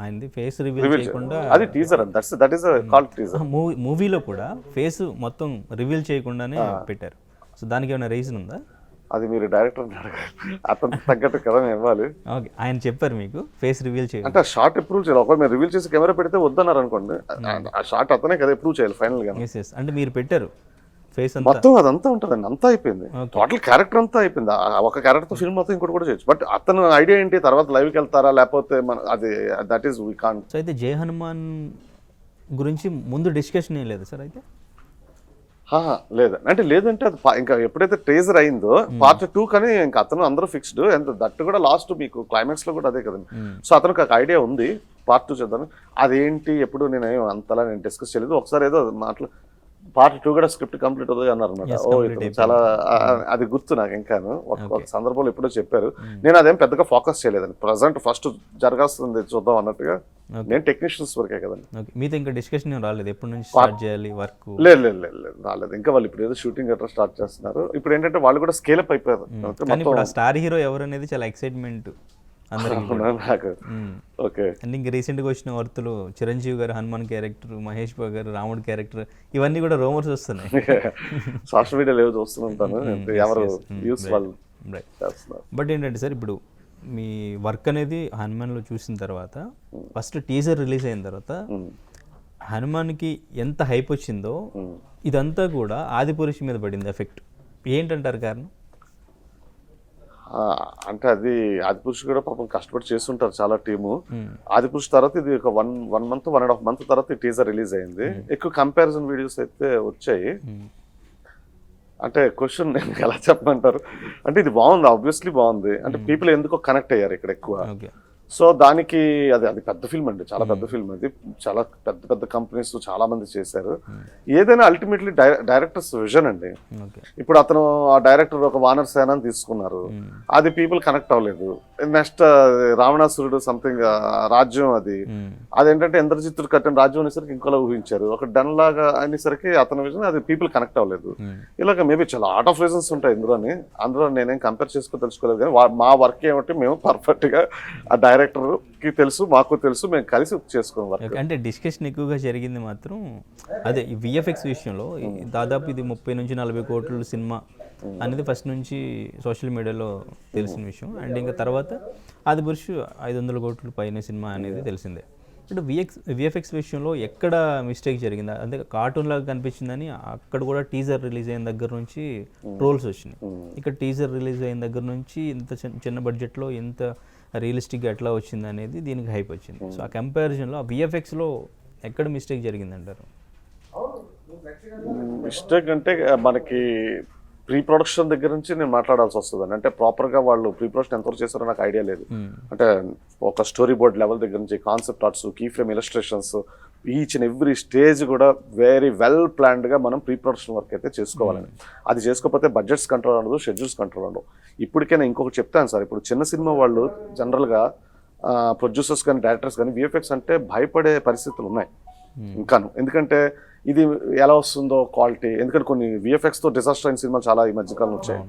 ఆయనది ఫేస్ రివీల్ చేయకుండా అది teaser, that is called teaser. మూవీలో కూడా ఫేస్ మొత్తం రివీల్ చేయకుండానే పెట్టారు. సో దానికి ఏమైనా రీజన్ ఉందా? అది మీరు డైరెక్టర్ అతను తగ్గట్టు కదా ఇవ్వాలి. ఓకే, ఆయన చెప్పారు మీకు ఫేస్ రివీల్ చేయాలి అంటే షార్ట్ అప్రూవ్ చేయాలి. ఒకవేళ మీరు రివీల్ చేసి కెమెరా పెడితే వద్దన్నారు అనుకోండి, ఆ షార్ట్ అతనే కదా అప్రూవ్ చేయాలి ఫైనల్ గా. అంటే మీరు పెట్టారు ఫేస్ మొత్తం అదంతా ఉంటుందండి, అంతా అయిపోయింది, టోటల్ క్యారెక్టర్ అంతా అయిపోయింది. ఒక క్యారెక్టర్ ఫిల్మ్ మొత్తం ఇంకోటి కూడా చేయొచ్చు. బట్ అతను ఐడియా ఏంటి, తర్వాత లైవ్కి వెళ్తారా లేకపోతే అది that is we can't. So అయితే జై హనుమాన్ గురించి ముందు డిస్కషన్ ఏం లేదు సార్? అయితే లేదు అంటే లేదంటే అది ఇంకా ఎప్పుడైతే ట్రేజర్ అయిందో పార్ట్ 2 కానీ ఇంకా అతను అందరూ ఫిక్స్డ్. అండ్ దట్ కూడా లాస్ట్ మీకు క్లైమాక్స్ లో కూడా అదే కదండి. సో అతనికి ఒక ఐడియా ఉంది, పార్ట్ 2 చేద్దాం. అదేంటి ఎప్పుడు నేను అంతలా నేను డిస్కస్ చేయలేదు. ఒకసారి ఏదో పార్ట్ 2 కూడా స్క్రిప్ట్ కంప్లీట్ అవుతుంది అన్నారు అనమాట. చాలా అది గుర్తు నాకు ఇంకాను. ఒక సందర్భంలో ఎప్పుడో చెప్పారు. నేను అదేం పెద్దగా ఫోకస్ చేయలేదండి. ప్రజెంట్ ఫస్ట్ జరగాల్సింది చూద్దాం అన్నట్టుగా. నేను టెక్నీషియన్స్ వరకే కదండి. మీతో ఇంకా డిస్కషన్ రాలేదు ఎప్పటి నుంచి స్టార్ట్ చేయాలి వర్క్? లేదు రాలేదు ఇంకా. వాళ్ళు ఇప్పుడు ఏదో షూటింగ్ గట్రా స్టార్ట్ చేస్తున్నారు. ఇప్పుడు ఏంటంటే వాళ్ళు కూడా స్కేల్ అప్ అయిపోయారు. స్టార్ హీరో ఎవరు అనేది చాలా ఎక్సైట్మెంట్ నాకు. ఓకే. అండ్ ఇంకా రీసెంట్గా వచ్చిన వార్తలు చిరంజీవి గారు హనుమాన్ క్యారెక్టర్, మహేష్ బాబు గారు రాముడు క్యారెక్టర్, ఇవన్నీ కూడా రూమర్స్ వస్తున్నాయి. సోషల్ మీడియాలో ఏదో చూస్తుంటాను. ఎవరు యూస్ వాళ్ళు. బట్ ఏంటంటే సార్, ఇప్పుడు మీ వర్క్ అనేది హనుమాన్లో చూసిన తర్వాత, ఫస్ట్ టీజర్ రిలీజ్ అయిన తర్వాత హనుమాన్కి ఎంత హైప్ వచ్చిందో ఇదంతా కూడా ఆదిపురుష్ మీద పడింది ఎఫెక్ట్. ఏంటంటారు కారణం? అంటే అది ఆదిపురుష్ కూడా పాపం కష్టపడి చేస్తుంటారు చాలా టీము. ఆదిపురుష్ తర్వాత ఇది ఒక 1 month 1.5 month తర్వాత టీజర్ రిలీజ్ అయింది. ఎక్కువ కంపారిజన్ వీడియోస్ అయితే వచ్చాయి. అంటే క్వశ్చన్ నేను ఎలా చెప్పమంటారు అంటే, ఇది బాగుంది, ఆబ్వియస్లీ బాగుంది. అంటే పీపుల్ ఎందుకో కనెక్ట్ అయ్యారు ఇక్కడ ఎక్కువ. సో దానికి అది పెద్ద ఫిల్మ్ అండి, చాలా పెద్ద ఫిల్మ్. అది చాలా పెద్ద కంపెనీస్ చాలా మంది చేశారు. ఏదైనా అల్టిమేట్లీ డైరెక్టర్స్ విజన్ అండి. ఇప్పుడు అతను ఆ డైరెక్టర్ ఒక వానర్ సేన తీసుకున్నారు, అది పీపుల్ కనెక్ట్ అవ్వలేదు. నెక్స్ట్ రావణాసురుడు సంథింగ్ రాజ్యం, అదేంటంటే ఇంద్రజిత్తుడు కట్టిన రాజ్యం అనేసరికి ఇంకోలా ఊహించారు. ఒక డన్ లాగా అనేసరికి అతని విజన్ అది పీపుల్ కనెక్ట్ అవ్వలేదు. ఇలాగ మేబీ చాలా ఆర్ట్ ఆఫ్ రీజన్స్ ఉంటాయి ఇందులోని. అందులో నేనేం కంపేర్ చేసుకో తెలుసుకోలేదు. కానీ మా వర్క్ ఏమంటే మేము పర్ఫెక్ట్ గా ఆ డైరెక్టర్ కి తెలుసు, మాకు తెలుసు, మేము కలిసి చేసుకోవాలి. అంటే డిస్కషన్ ఎక్కువగా జరిగింది మాత్రం అదే విఎఫ్ఎక్స్ విషయంలో. దాదాపు ఇది 30 నుంచి 40 కోట్ల సినిమా అనేది ఫస్ట్ నుంచి సోషల్ మీడియాలో తెలిసిన విషయం. అండ్ ఇంకా తర్వాత ఆదిపురుష్ 500 కోట్ల పైన సినిమా అనేది తెలిసిందే. అంటే విఎఫ్ఎక్స్ విషయంలో ఎక్కడ మిస్టేక్ జరిగిందా? అంటే కార్టూన్ లాగా కనిపించిందని అక్కడ కూడా టీజర్ రిలీజ్ అయిన దగ్గర నుంచి ట్రోల్స్ వచ్చినాయి. ఇక్కడ టీజర్ రిలీజ్ అయిన దగ్గర నుంచి ఇంత చిన్న బడ్జెట్లో ఎంత రియలిస్టిక్గా ఎట్లా వచ్చింది అనేది దీనికి హైప్ వచ్చింది. సో ఆ కంపారిజన్లో ఆ విఎఫ్ఎక్స్లో ఎక్కడ మిస్టేక్ జరిగిందంటారు? మిస్టేక్ అంటే మనకి ప్రీ ప్రొడక్షన్ దగ్గర నుంచి నేను మాట్లాడాల్సి వస్తుంది. అంటే ప్రాపర్గా వాళ్ళు ప్రీ ప్రొడక్షన్ ఎంతవరకు చేస్తారో నాకు ఐడియా లేదు. అంటే ఒక స్టోరీ బోర్డ్ లెవెల్ దగ్గర నుంచి concept arts, key frame illustrations, each and every stage కూడా వెరీ వెల్ ప్లాన్డ్గా మనం ప్రీ ప్రొడక్షన్ వర్క్ అయితే చేసుకోవాలని. అది చేసుకోకపోతే బడ్జెట్స్ కంట్రోల్ ఉండదు, షెడ్యూల్స్ కంట్రోల్ ఉండవు. ఇప్పటికైనా ఇంకొకటి చెప్తాను సార్, ఇప్పుడు చిన్న సినిమా వాళ్ళు జనరల్గా ప్రొడ్యూసర్స్ కానీ డైరెక్టర్స్ కానీ విఎఫ్ఎక్స్ అంటే భయపడే పరిస్థితులు ఉన్నాయి ఇంకాను. ఎందుకంటే ఇది ఎలా వస్తుందో క్వాలిటీ, ఎందుకంటే కొన్ని విఎఫ్ఎక్స్తో డిజాస్టర్ అయిన సినిమాలు చాలా ఈ మధ్యకాలం వచ్చాయి.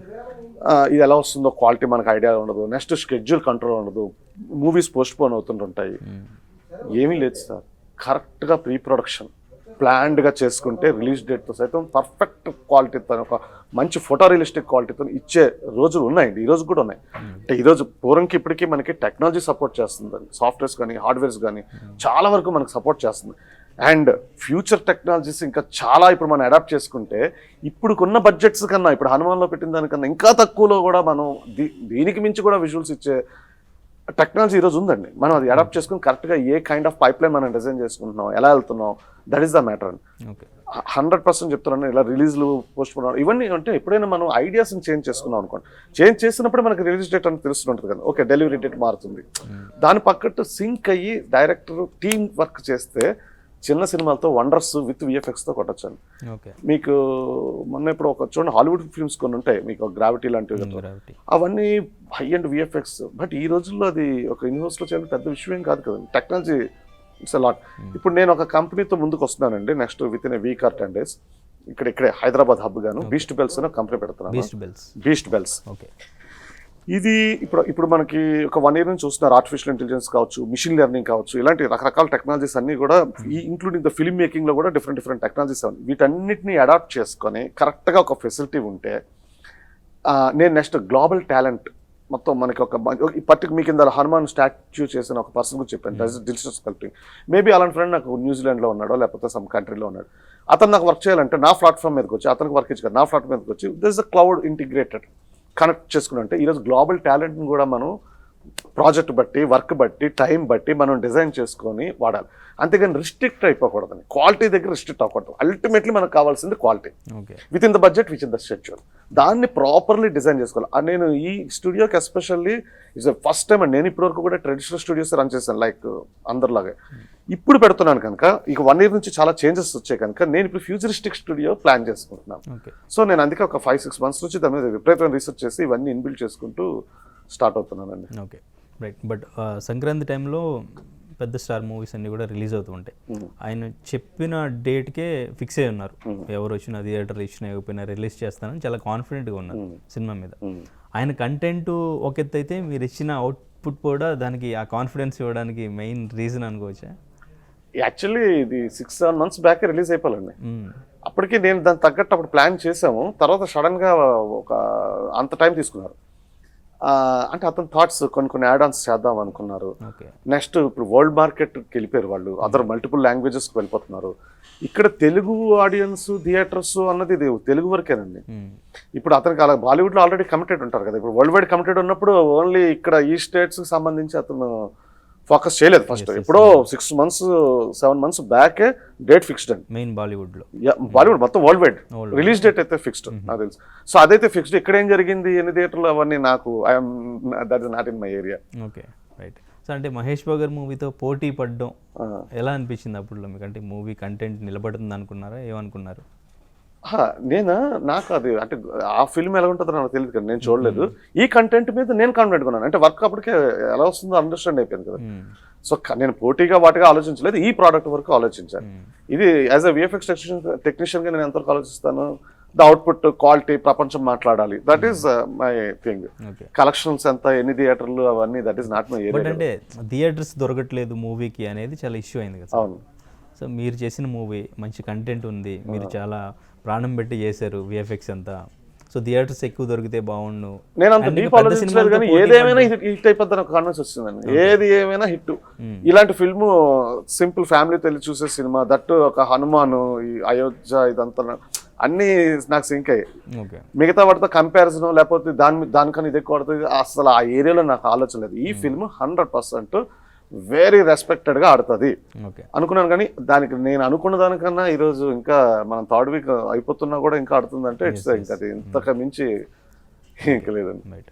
ఇది ఎలా వస్తుందో క్వాలిటీ మనకు ఐడియా ఉండదు, నెక్స్ట్ షెడ్యూల్ కంట్రోల్ ఉండదు, మూవీస్ పోస్ట్ పోన్ అవుతుంటుంటాయి. ఏమీ లేదు సార్, కరెక్ట్గా ప్రీ ప్రొడక్షన్ ప్లాన్డ్గా చేసుకుంటే రిలీజ్ డేట్తో సైతం పర్ఫెక్ట్ క్వాలిటీతో, ఒక మంచి ఫోటో రియలిస్టిక్ క్వాలిటీతో ఇచ్చే రోజులు ఉన్నాయండి. ఈరోజు కూడా ఉన్నాయి. అంటే ఈరోజు పూర్వంకి ఇప్పటికీ మనకి టెక్నాలజీ సపోర్ట్ చేస్తుందండి. సాఫ్ట్వేర్స్ కానీ హార్డ్వేర్స్ కానీ చాలా వరకు మనకు సపోర్ట్ చేస్తుంది. అండ్ ఫ్యూచర్ టెక్నాలజీస్ ఇంకా చాలా ఇప్పుడు మనం అడాప్ట్ చేసుకుంటే ఇప్పుడుకున్న బడ్జెట్స్ కన్నా, ఇప్పుడు హనుమాన్లో పెట్టిన దానికన్నా ఇంకా తక్కువలో కూడా మనం దీనికి మించి కూడా విజువల్స్ ఇచ్చే టెక్నాలజీ ఈరోజు ఉందండి. మనం అది అడాప్ట్ చేసుకుని కరెక్ట్గా ఏ కైండ్ ఆఫ్ పైప్ లైన్ మనం డిజైన్ చేసుకుంటున్నాం, ఎలా వెళ్తున్నాం, దట్ ఈస్ ద మ్యాటర్ అండి. 100% చెప్తున్నాను. ఇలా రిలీజ్లు పోస్ట్ పోన్ ఇవన్నీ అంటే ఎప్పుడైనా మనం ఐడియాస్ని చేంజ్ చేసుకున్నాం అనుకోండి, చేంజ్ చేసినప్పుడు మనకి రిలీజ్ డేట్ అని తెలుస్తుంటుంది కదా. ఓకే, డెలివరీ డేట్ మారుతుంది, దాని పక్కట్టు సింక్ అయ్యి డైరెక్టర్ టీమ్ వర్క్ చేస్తే చిన్న సినిమాలతో వండర్స్ విత్ విఎఫ్ఎక్స్తో కొట్టొచ్చండి. మీకు మొన్న ఇప్పుడు ఒక చూడండి, హాలీవుడ్ ఫిల్మ్స్ కొన్ని ఉంటాయి మీకు, గ్రావిటీ లాంటివి, అవన్నీ హై అండ్ విఎఫ్ఎక్స్. బట్ ఈ రోజుల్లో అది ఒక యూనివర్స్లో చేయడం పెద్ద విషయం కాదు కదండి. Technology it's lot. ఇప్పుడు నేను ఒక కంపెనీతో ముందుకు వస్తున్నానండి. Next within week or 10 days ఇక్కడే హైదరాబాద్ హబ్ గాను బీస్ట్ బెల్స్ అని కంపెనీ పెడుతున్నాను. Beast Bells. ఇది ఇప్పుడు మనకి ఒక 1 year నుంచి చూస్తున్నారు. ఆర్టిఫిషియల్ ఇంటెలిజెన్స్ కావచ్చు, మిషన్ లెర్నింగ్ కావచ్చు, ఇలాంటి రకరకాల టెక్నాలజీస్ అన్నీ కూడా ఇంక్లూడింగ్ ద ఫిల్మ్ మేకింగ్లో కూడా డిఫరెంట్ టెక్నాలజీస్ వీటన్నిటిని అడాప్ట్ చేసుకొని కరెక్ట్గా ఒక ఫెసిలిటీ ఉంటే, నేను నెక్స్ట్ గ్లోబల్ టాలెంట్ మొత్తం మనకి ఒక పర్టికులర్ మీకు కింద హనుమాన్ స్టాచ్యూ చేసిన ఒక పర్సన్ గురించి చెప్పాను, డిజిటల్ స్కల్ప్టింగ్. మేబీ అలాంటి ఫ్రెండ్ నాకు న్యూజిలాండ్లో ఉన్నాడో లేకపోతే సమ్ కంట్రీలో ఉన్నాడు. అతను నాకు వర్క్ చేయాలంటే నా ప్లాట్ఫామ్ మీదకి వచ్చి, అతనికి వర్క్ ఇచ్చి నా ప్లాట్ఫామ్ మీదకి వచ్చి this a cloud integrated connect చేసుకుని. అంటే ఈరోజు గ్లోబల్ టాలెంట్ని కూడా మనం ప్రాజెక్ట్ బట్టి, వర్క్ బట్టి, టైం బట్టి మనం డిజైన్ చేసుకొని వాడాలి. అంతేగాని రిస్ట్రిక్ట్ అయిపోకూడదని, క్వాలిటీ దగ్గర రిస్ట్రిక్ట్ అవ్వకూడదు. అల్టిమేట్లీ మనకు కావాల్సింది quality with in the budget, with in the schedule. దాన్ని ప్రాపర్లీ డిజైన్ చేసుకోవాలి. నేను ఈ స్టూడియోకి ఎస్పెషల్లీ ఇట్స్ ఫస్ట్ టైం అండి. నేను ఇప్పటివరకు కూడా ట్రెడిషనల్ స్టూడియోస్ రన్ చేశాను లైక్ అందరిలాగే. ఇప్పుడు పెడుతున్నాను కనుక ఇక 1 year నుంచి చాలా చేంజెస్ వచ్చాయి కనుక నేను ఇప్పుడు ఫ్యూచరిస్టిక్ స్టూడియో ప్లాన్ చేసుకుంటున్నాను. సో నేను అందుకే ఒక 5-6 months నుంచి దాని మీద విపరీతమైన రీసెర్చ్ చేసి ఇవన్నీ ఇన్బిల్డ్ చేసుకుంటూ స్టార్ట్ అవుతున్నానండి. Okay, right. బట్ సంక్రాంతి టైంలో పెద్ద స్టార్ మూవీస్ అన్నీ కూడా రిలీజ్ అవుతూ ఉంటాయి. ఆయన చెప్పిన డేట్కే ఫిక్స్ అయి ఉన్నారు. ఎవరు వచ్చినా థియేటర్ ఇచ్చినా ఇవ్వకపోయినా రిలీజ్ చేస్తానని చాలా కాన్ఫిడెంట్గా ఉన్నారు సినిమా మీద. ఆయన కంటెంట్ ఒక ఎత్తు అయితే మీరు ఇచ్చిన అవుట్పుట్ కూడా దానికి ఆ కాన్ఫిడెన్స్ ఇవ్వడానికి మెయిన్ రీజన్ అనుకోవచ్చా? యాక్చువల్లీ ఇది 6-7 months బ్యాక్ రిలీజ్ అయిపోవాలండి. అప్పటికి నేను దానికి తగ్గట్టు అప్పుడు ప్లాన్ చేసాము. తర్వాత సడన్గా ఒక అంత టైం తీసుకున్నారు. అంటే అతని థాట్స్ కొన్ని యాడ్ ఆన్స్ చేద్దాం అనుకున్నారు. నెక్స్ట్ ఇప్పుడు వరల్డ్ మార్కెట్కి వెళ్ళిపోయారు వాళ్ళు, అదర్ మల్టిపుల్ లాంగ్వేజెస్కి వెళ్ళిపోతున్నారు. ఇక్కడ తెలుగు ఆడియన్స్ థియేటర్స్ అన్నది ఇది తెలుగు వరకేనండి. ఇప్పుడు అతనికి అలా బాలీవుడ్లో ఆల్రెడీ కమిటెడ్ ఉంటారు కదా. ఇప్పుడు వరల్డ్ వైడ్ కమిటెడ్ ఉన్నప్పుడు ఓన్లీ ఇక్కడ ఈ స్టేట్స్కి సంబంధించి అతను ఫోకస్ చేయలేదు. ఫస్ట్ ఎప్పుడో 6-7 months బ్యాకే డేట్ ఫిక్స్డ్ అండి మెయిన్ బాలీవుడ్లో. బాలీవుడ్ మొత్తం వరల్డ్ వైడ్ రిలీజ్ డేట్ అయితే ఫిక్స్డ్ నాకు తెలుసు. సో అదైతే ఫిక్స్డ్. ఇక్కడ ఏం జరిగింది, ఎన్ని థియేటర్లు, అవన్నీ నాకు that is not in my area. Okay, right. So అంటే మహేష్ బాబు గారి మూవీతో పోటీ పడడం ఎలా అనిపించింది అప్పుడు మీకు? అంటే మూవీ కంటెంట్ నిలబడుతుంది అనుకున్నారా, ఏమనుకున్నారు? నాకు అది అంటే ఆ ఫిల్మ్ ఎలా ఉంటుందో నాకు తెలియదు కదా, నేను చూడలేదు. ఈ కంటెంట్ మీద నేను కాన్ఫిడెంట్ ఉన్నాను. అంటే వర్క్ అప్పటికే ఎలా వస్తుందో అండర్స్టాండ్ అయిపోయింది కదా. సో నేను పోటీగా వాటిగా ఆలోచించలేదు, ఈ ప్రోడక్ట్ వరకు ఆలోచించాను. ఇది యాజ్ అ విఎఫ్ఎక్స్ టెక్నీషియన్గా నేను ఎంతవరకు ఆలోచిస్తాను, ద అవుట్పుట్ క్వాలిటీ ప్రపంచం మాట్లాడాలి, that is my thing. Collections ఎంత, ఎన్ని థియేటర్లు, అవన్నీ that is not my area. అంటే థియేటర్స్ దొరకట్లేదు మూవీకి అనేది చాలా ఇష్యూ అయింది కదా. అవును. సో మీరు చేసిన మూవీ మంచి కంటెంట్ ఉంది, మీరు చాలా ప్రాణం పెట్టి చేశారు విఎఫ్ఎక్స్ అంతా. సో థియేటర్స్ ఎక్కువ దొరికితే బాగుండు. నేను అంత డీప్ ఆలోచించలేదు కానీ ఏదేమైనా హిట్ అయిపోద్ది ఒక కాన్ఫిడెన్స్ వచ్చిందండి. ఏది ఏమైనా హిట్. ఇలాంటి ఫిల్మ్ సింపుల్ ఫ్యామిలీ తెలిసి చూసే సినిమా, దట్టు ఒక హనుమాను, ఈ అయోధ్య, ఇదంతా అన్నీ నాకు సింక్ అయ్యాయి. మిగతా వాటితో కంపారిజన్ లేకపోతే దానికన్నా ఇది ఎక్కువ పడుతుంది అసలు ఆ ఏరియాలో నాకు ఆలోచన లేదు. ఈ ఫిల్మ్ 100% వెరీ రెస్పెక్టెడ్గా ఆడుతుంది అనుకున్నాను. కానీ దానికి నేను అనుకున్న దానికన్నా ఈరోజు ఇంకా మనం థర్డ్ వీక్ అయిపోతున్నా కూడా ఇంకా ఆడుతుందంటే ఇట్స్ ఇంకా అది ఇంతకు మించి ఇంకా లేదండి.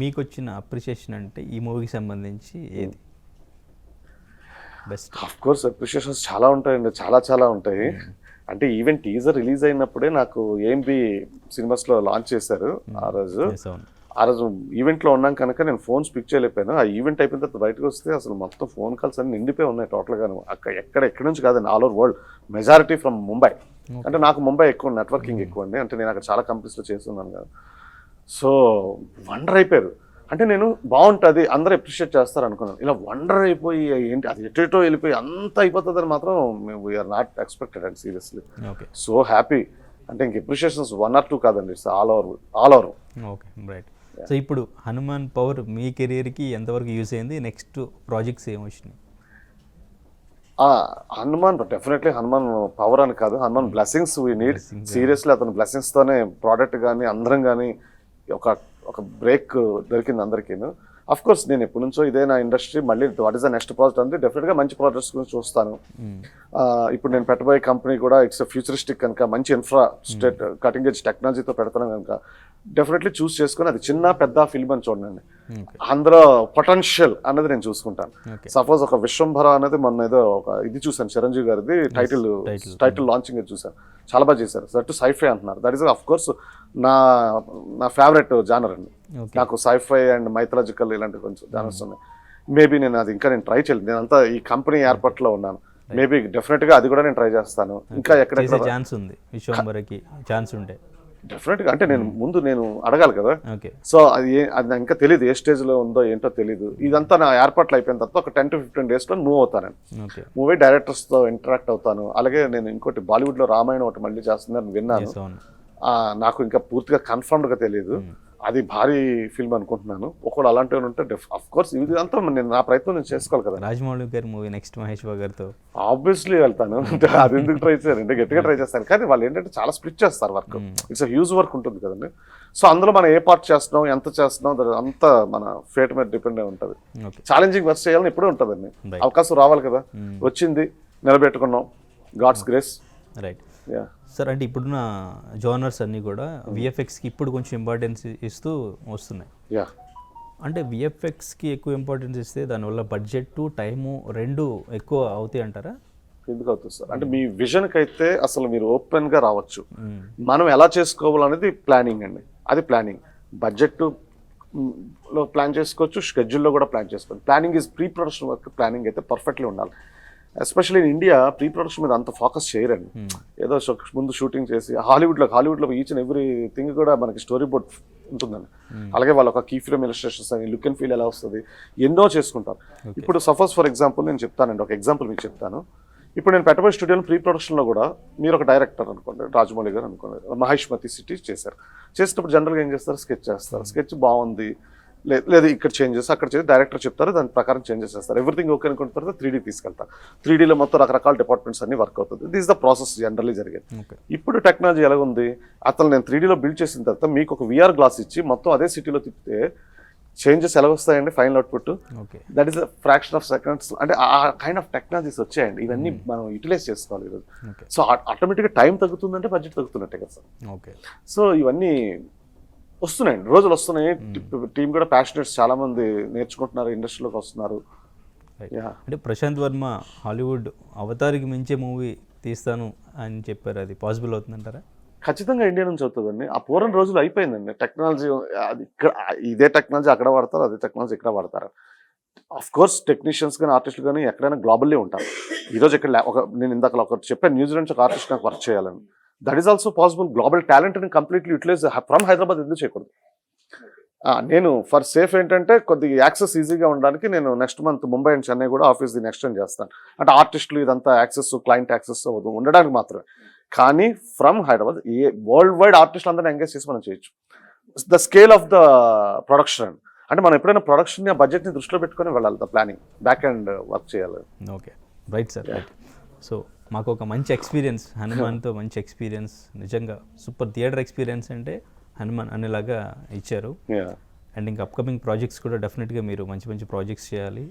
మీకు వచ్చిన అప్రిషియేషన్ అంటే ఈ మూవీకి సంబంధించి ఏది బెస్ట్? ఆఫ్ కోర్స్ అప్రిషియేషన్స్ చాలా ఉంటాయండి, చాలా ఉంటాయి. అంటే ఈవెన్ టీజర్ రిలీజ్ అయినప్పుడే నాకు ఏఎంబి సినిమాస్లో లాంచ్ చేశారు. ఆ రోజు ఈవెంట్లో ఉన్నాం కనుక నేను ఫోన్స్ పిక్ చేయలేకపోయాను. ఆ ఈవెంట్ అయిపోయిన తర్వాత బయటకు వస్తే అసలు మొత్తం ఫోన్ కాల్స్ అన్ని నిండిపోయి ఉన్నాయి టోటల్గాను. ఎక్కడి నుంచి కాదండి, all over world, majority from Mumbai. అంటే నాకు ముంబై ఎక్కువ నెట్వర్కింగ్ ఎక్కువ అండి, అంటే నేను అక్కడ చాలా కంపెనీస్లో చేస్తున్నాను కదా. సో వండర్ అయిపోయారు. అంటే నేను బాగుంటుంది అందరూ అప్రిషియేట్ చేస్తారు అనుకున్నాను. ఇలా వండర్ అయిపోయి ఏంటి అది ఎటో వెళ్ళిపోయి అంత అయిపోతుందని మాత్రం we're not expected and seriously. So happy. అంటే ఇంక అప్రిషియేషన్స్ 1 or 2 కాదండి, it's all over. Okay, right. So ఇప్పుడు హనుమాన్ పవర్ మీ కెరియర్కి ఎంతవరకు యూస్ అయింది? నెక్స్ట్ ప్రాజెక్ట్స్ ఏమి వచ్చినాయి? హనుమాన్ డెఫినెట్లీ హనుమాన్ పవర్ అని కాదు, Hanuman blessings we need. Seriously అతని బ్లెస్సింగ్స్తోనే ప్రోడక్ట్ కానీ అందరం కానీ ఒక బ్రేక్ దొరికింది అందరికీ. అఫ్ కోర్స్ నేను ఎప్పటి నుంచో ఇదే నా ఇండస్ట్రీ, మళ్ళీ what is the next project అంటే డెఫినెట్గా మంచి ప్రాజెక్ట్స్ గురించి చూస్తాను. ఇప్పుడు నేను పెట్టబోయే కంపెనీ కూడా ఇట్స్ ఫ్యూచరిస్టిక్ కనుక మంచి స్టేట్ కటింగ్ ఎడ్జ్ టెక్నాలజీతో పెడతాను కనుక డెఫినెట్లీ చూస్ చేసుకుని అది చిన్న పెద్ద ఫిల్మ్ అని చూడండి, అందులో పొటెన్షియల్ అన్నది నేను చూసుకుంటాను. సపోజ్ ఒక విశ్వంభర అనేది మొన్న ఏదో ఒక ఇది చూసాను, చిరంజీవి గారిది టైటిల్ లాంచింగ్ చూసాను, చాలా బాగా చేశారు. దట్ సైఫై అంటున్నారు. దట్ ఈస్ అఫ్ కోర్స్ నా ఫేవరెట్ జానర్ అండి. నాకు సైఫై అండ్ మైథలాజికల్ ఇలాంటి కొంచెం జానర్స్ ఉన్నాయి. మేబీ నేను అది ఇంకా ట్రై చేయలేదు, నేను అంతా ఈ కంపెనీ ఏర్పాట్లో ఉన్నాను. మేబీ డెఫినెట్గా అది కూడా నేను ట్రై చేస్తాను. ఇంకా ఎక్కడ ఛాన్స్ ఉంది విశ్వంభరకి ఛాన్స్ ఉంటే డెఫినెట్గా అంటే నేను అడగాలి కదా. సో అది ఇంకా తెలియదు ఏ స్టేజ్లో ఉందో ఏంటో తెలియదు. ఇదంతా నా ఏర్పాట్లు అయిపోయిన తర్వాత ఒక 10 to 15 daysలో మూవ్ అవుతాను. మూవ్ అయ్యి డైరెక్టర్స్తో ఇంటరాక్ట్ అవుతాను. అలాగే నేను ఇంకోటి బాలీవుడ్లో రామాయణం ఒకటి మళ్ళీ చేస్తుందని విన్నాను. నాకు ఇంకా పూర్తిగా కన్ఫర్మ్డ్గా తెలియదు. అది భారీ ఫిల్మ్ అనుకుంటున్నాను. ఒకవేళ అలాంటివి ఉంటే అఫ్ కోర్స్ ఇది అంతా నేను నా ప్రయత్నం నేను చేసుకోవాలి కదా. రాజమౌళి గారి మూవీ నెక్స్ట్ మహేష్ బాబు గారితో ఆబ్వియస్లీ వెళ్తాను. అది ఎందుకు ట్రై చేయాలంటే గట్టిగా ట్రై చేస్తాను, కానీ వాళ్ళు ఏంటంటే చాలా స్ప్లిట్ చేస్తారు వర్క్. ఇట్స్ హ్యూజ్ వర్క్ ఉంటుంది కదండి. సో అందులో మనం ఏ పార్ట్ చేస్తున్నాం, ఎంత చేస్తున్నాం, అంతా మన ఫేట్ మీద డిపెండ్ అయి ఉంటుంది. ఛాలెంజింగ్ వర్క్ చేయాలని ఎప్పుడూ ఉంటుందండి. అవకాశం రావాలి కదా, వచ్చింది, నిలబెట్టుకున్నాం, గాడ్స్ గ్రేస్. Right sir. అంటే ఇప్పుడున్న జోనర్స్ అన్నీ కూడా విఎఫ్ఎక్స్కి ఇప్పుడు కొంచెం ఇంపార్టెన్స్ ఇస్తూ వస్తున్నాయి. అంటే విఎఫ్ఎక్స్కి ఎక్కువ ఇంపార్టెన్స్ ఇస్తే దానివల్ల బడ్జెట్ టైము రెండు ఎక్కువ అవుతాయి అంటారా? ఎందుకు అవుతుంది సార్ అంటే మీ విజన్కి అయితే అసలు మీరు ఓపెన్గా రావచ్చు. మనం ఎలా చేసుకోవాలనేది ప్లానింగ్ అండి. అది ప్లానింగ్. బడ్జెట్ లో ప్లాన్ చేసుకోవచ్చు, షెడ్యూల్లో కూడా ప్లాన్ చేసుకోవచ్చు. Planning is pre production work. Planning అయితే పర్ఫెక్ట్లీ ఉండాలి. Especially in India pre production మీద అంత ఫోకస్ చేయరండి. ఏదో ముందు షూటింగ్ చేసి హాలీవుడ్లో ఈచ్ అండ్ ఎవ్రీ థింగ్ కూడా మనకి స్టోరీ బోర్డ్ ఉంటుందండి. అలాగే వాళ్ళు ఒక కీ ఫ్రేమ్ ఇలస్ట్రేషన్స్ అని, లుక్ అండ్ ఫీల్ ఎలా వస్తుంది, ఎన్నో చేసుకుంటారు. ఇప్పుడు సపోజ్ ఫర్ ఎగ్జాంపుల్ నేను చెప్తానండి, ఒక ఎగ్జాంపుల్ మీకు చెప్తాను. ఇప్పుడు నేను పెట్టబోయే స్టూడియోలో ప్రీ ప్రొడక్షన్లో కూడా మీరు ఒక డైరెక్టర్ అనుకోండి, రాజమౌళి గారు అనుకోండి, మహేష్మతి సిటీ చేశారు. చేసినప్పుడు జనరల్గా ఏం చేస్తారు, స్కెచ్ చేస్తారు. స్కెచ్ బాగుంది, లేదు ఇక్కడ చేంజెస్, అక్కడ చేసి డైరెక్టర్ చెప్తారు, దాని ప్రకారం చేంజెస్ చేస్తారు. ఎవ్రీథింగ్ ఓకే అనుకున్న తర్వాత 3D తీసుకెళ్తారు. 3Dలో మొత్తం రకరకాల డిపార్ట్మెంట్స్ అన్ని వర్క్ అవుతుంది. దిస్ ద ప్రాసెస్ జనరల్లీ జరిగేది. ఇప్పుడు టెక్నాలజీ ఎలా ఉంది, అతను నేను 3Dలో బిల్డ్ చేసిన తర్వాత మీకు ఒక VR గ్లాస్ ఇచ్చి మొత్తం అదే సిటీలో తిప్పితే చేంజెస్ ఎలా వస్తాయండి final output. That is the fraction of seconds. అంటే ఆ కైండ్ ఆఫ్ టెక్నాలజీస్ వచ్చాయండి. ఇవన్నీ మనం యూటిలైజ్ చేసుకోవాలి ఈరోజు. సో ఆటోమేటిక్గా టైం తగ్గుతుందంటే బడ్జెట్ తగ్గుతున్నట్టే కదా సార్. సో ఇవన్నీ వస్తున్నాయండి, రోజులు వస్తున్నాయి. టీం కూడా ప్యాషనేట్స్ చాలా మంది నేర్చుకుంటున్నారు, ఇండస్ట్రీలోకి వస్తున్నారు. అంటే ప్రశాంత్ వర్మ హాలీవుడ్ అవతారికి మించే మూవీ తీస్తాను అని చెప్పారు, అది పాసిబుల్ అవుతుందంటారా? ఖచ్చితంగా ఇండియా నుంచి అవుతుందండి. ఆ పూర్వం రోజులు అయిపోయిందండి. టెక్నాలజీ అది ఇక్కడ, ఇదే టెక్నాలజీ అక్కడ వాడతారు, అదే టెక్నాలజీ ఇక్కడ వాడతారు. ఆఫ్ కోర్స్ టెక్నీషియన్స్ కానీ ఆర్టిస్టులు కానీ ఎక్కడైనా గ్లోబల్లీ ఉంటారు. ఈరోజు ఇక్కడ నేను ఇందాక ఒకటి చెప్పాను, న్యూజిలాండ్ ఒక ఆర్టిస్ట్ నాకు వర్క్ చేయాలని. That is also possible. Global టాలెంట్ని కంప్లీట్లీ యూటిలైజ్ ఫ్రమ్ హైదరాబాద్ ఎందుకు చేయకూడదు? నేను ఫర్ సేఫ్ ఏంటంటే కొద్దిగా యాక్సెస్ ఈజీగా ఉండడానికి నేను next month Mumbai and Chennai కూడా ఆఫీస్ దీన్ని ఎక్స్టెండ్ చేస్తాను. అంటే ఆర్టిస్టులు ఇదంతా యాక్సెస్, క్లయింట్ యాక్సెస్ ఉండడానికి మాత్రమే. కానీ ఫ్రమ్ హైదరాబాద్ వరల్డ్ వైడ్ ఆర్టిస్టులు అందరినీ ఎంగేజ్ చేసి మనం చేయొచ్చు. The scale of the production అంటే మనం ఎప్పుడైనా ప్రొడక్షన్ బడ్జెట్ని దృష్టిలో పెట్టుకొని వెళ్ళాలి. The planning back and work చేయాలి. Okay, right sir, right. So మాకు ఒక మంచి ఎక్స్పీరియన్స్, హనుమాన్తో మంచి ఎక్స్పీరియన్స్, నిజంగా సూపర్ థియేటర్ ఎక్స్పీరియన్స్ అంటే హనుమాన్ అనేలాగా ఇచ్చారు. అండ్ ఇంకా అప్కమింగ్ ప్రాజెక్ట్స్ కూడా డెఫినెట్గా మీరు మంచి మంచి ప్రాజెక్ట్స్ చేయాలి.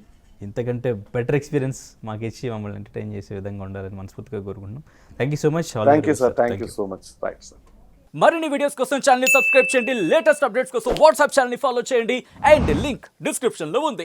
ఇంతకంటే బెటర్ ఎక్స్పీరియన్స్ మాకు ఇచ్చి మమ్మల్ని ఎంటర్టైన్ చేసే విధంగా ఉండాలని మనస్ఫూర్తిగా కోరుకుంటున్నాం. Thank you so much. Thank you sir, thank you so much. Right sir. మరిన్ని వీడియోస్ కోసం ఛానల్ ని సబ్స్క్రైబ్ చేయండి, లేటెస్ట్ అప్డేట్స్ కోసం వాట్సాప్ ఛానల్ ని ఫాలో చేయండి, అండ్ లింక్ డిస్క్రిప్షన్ లో ఉంది.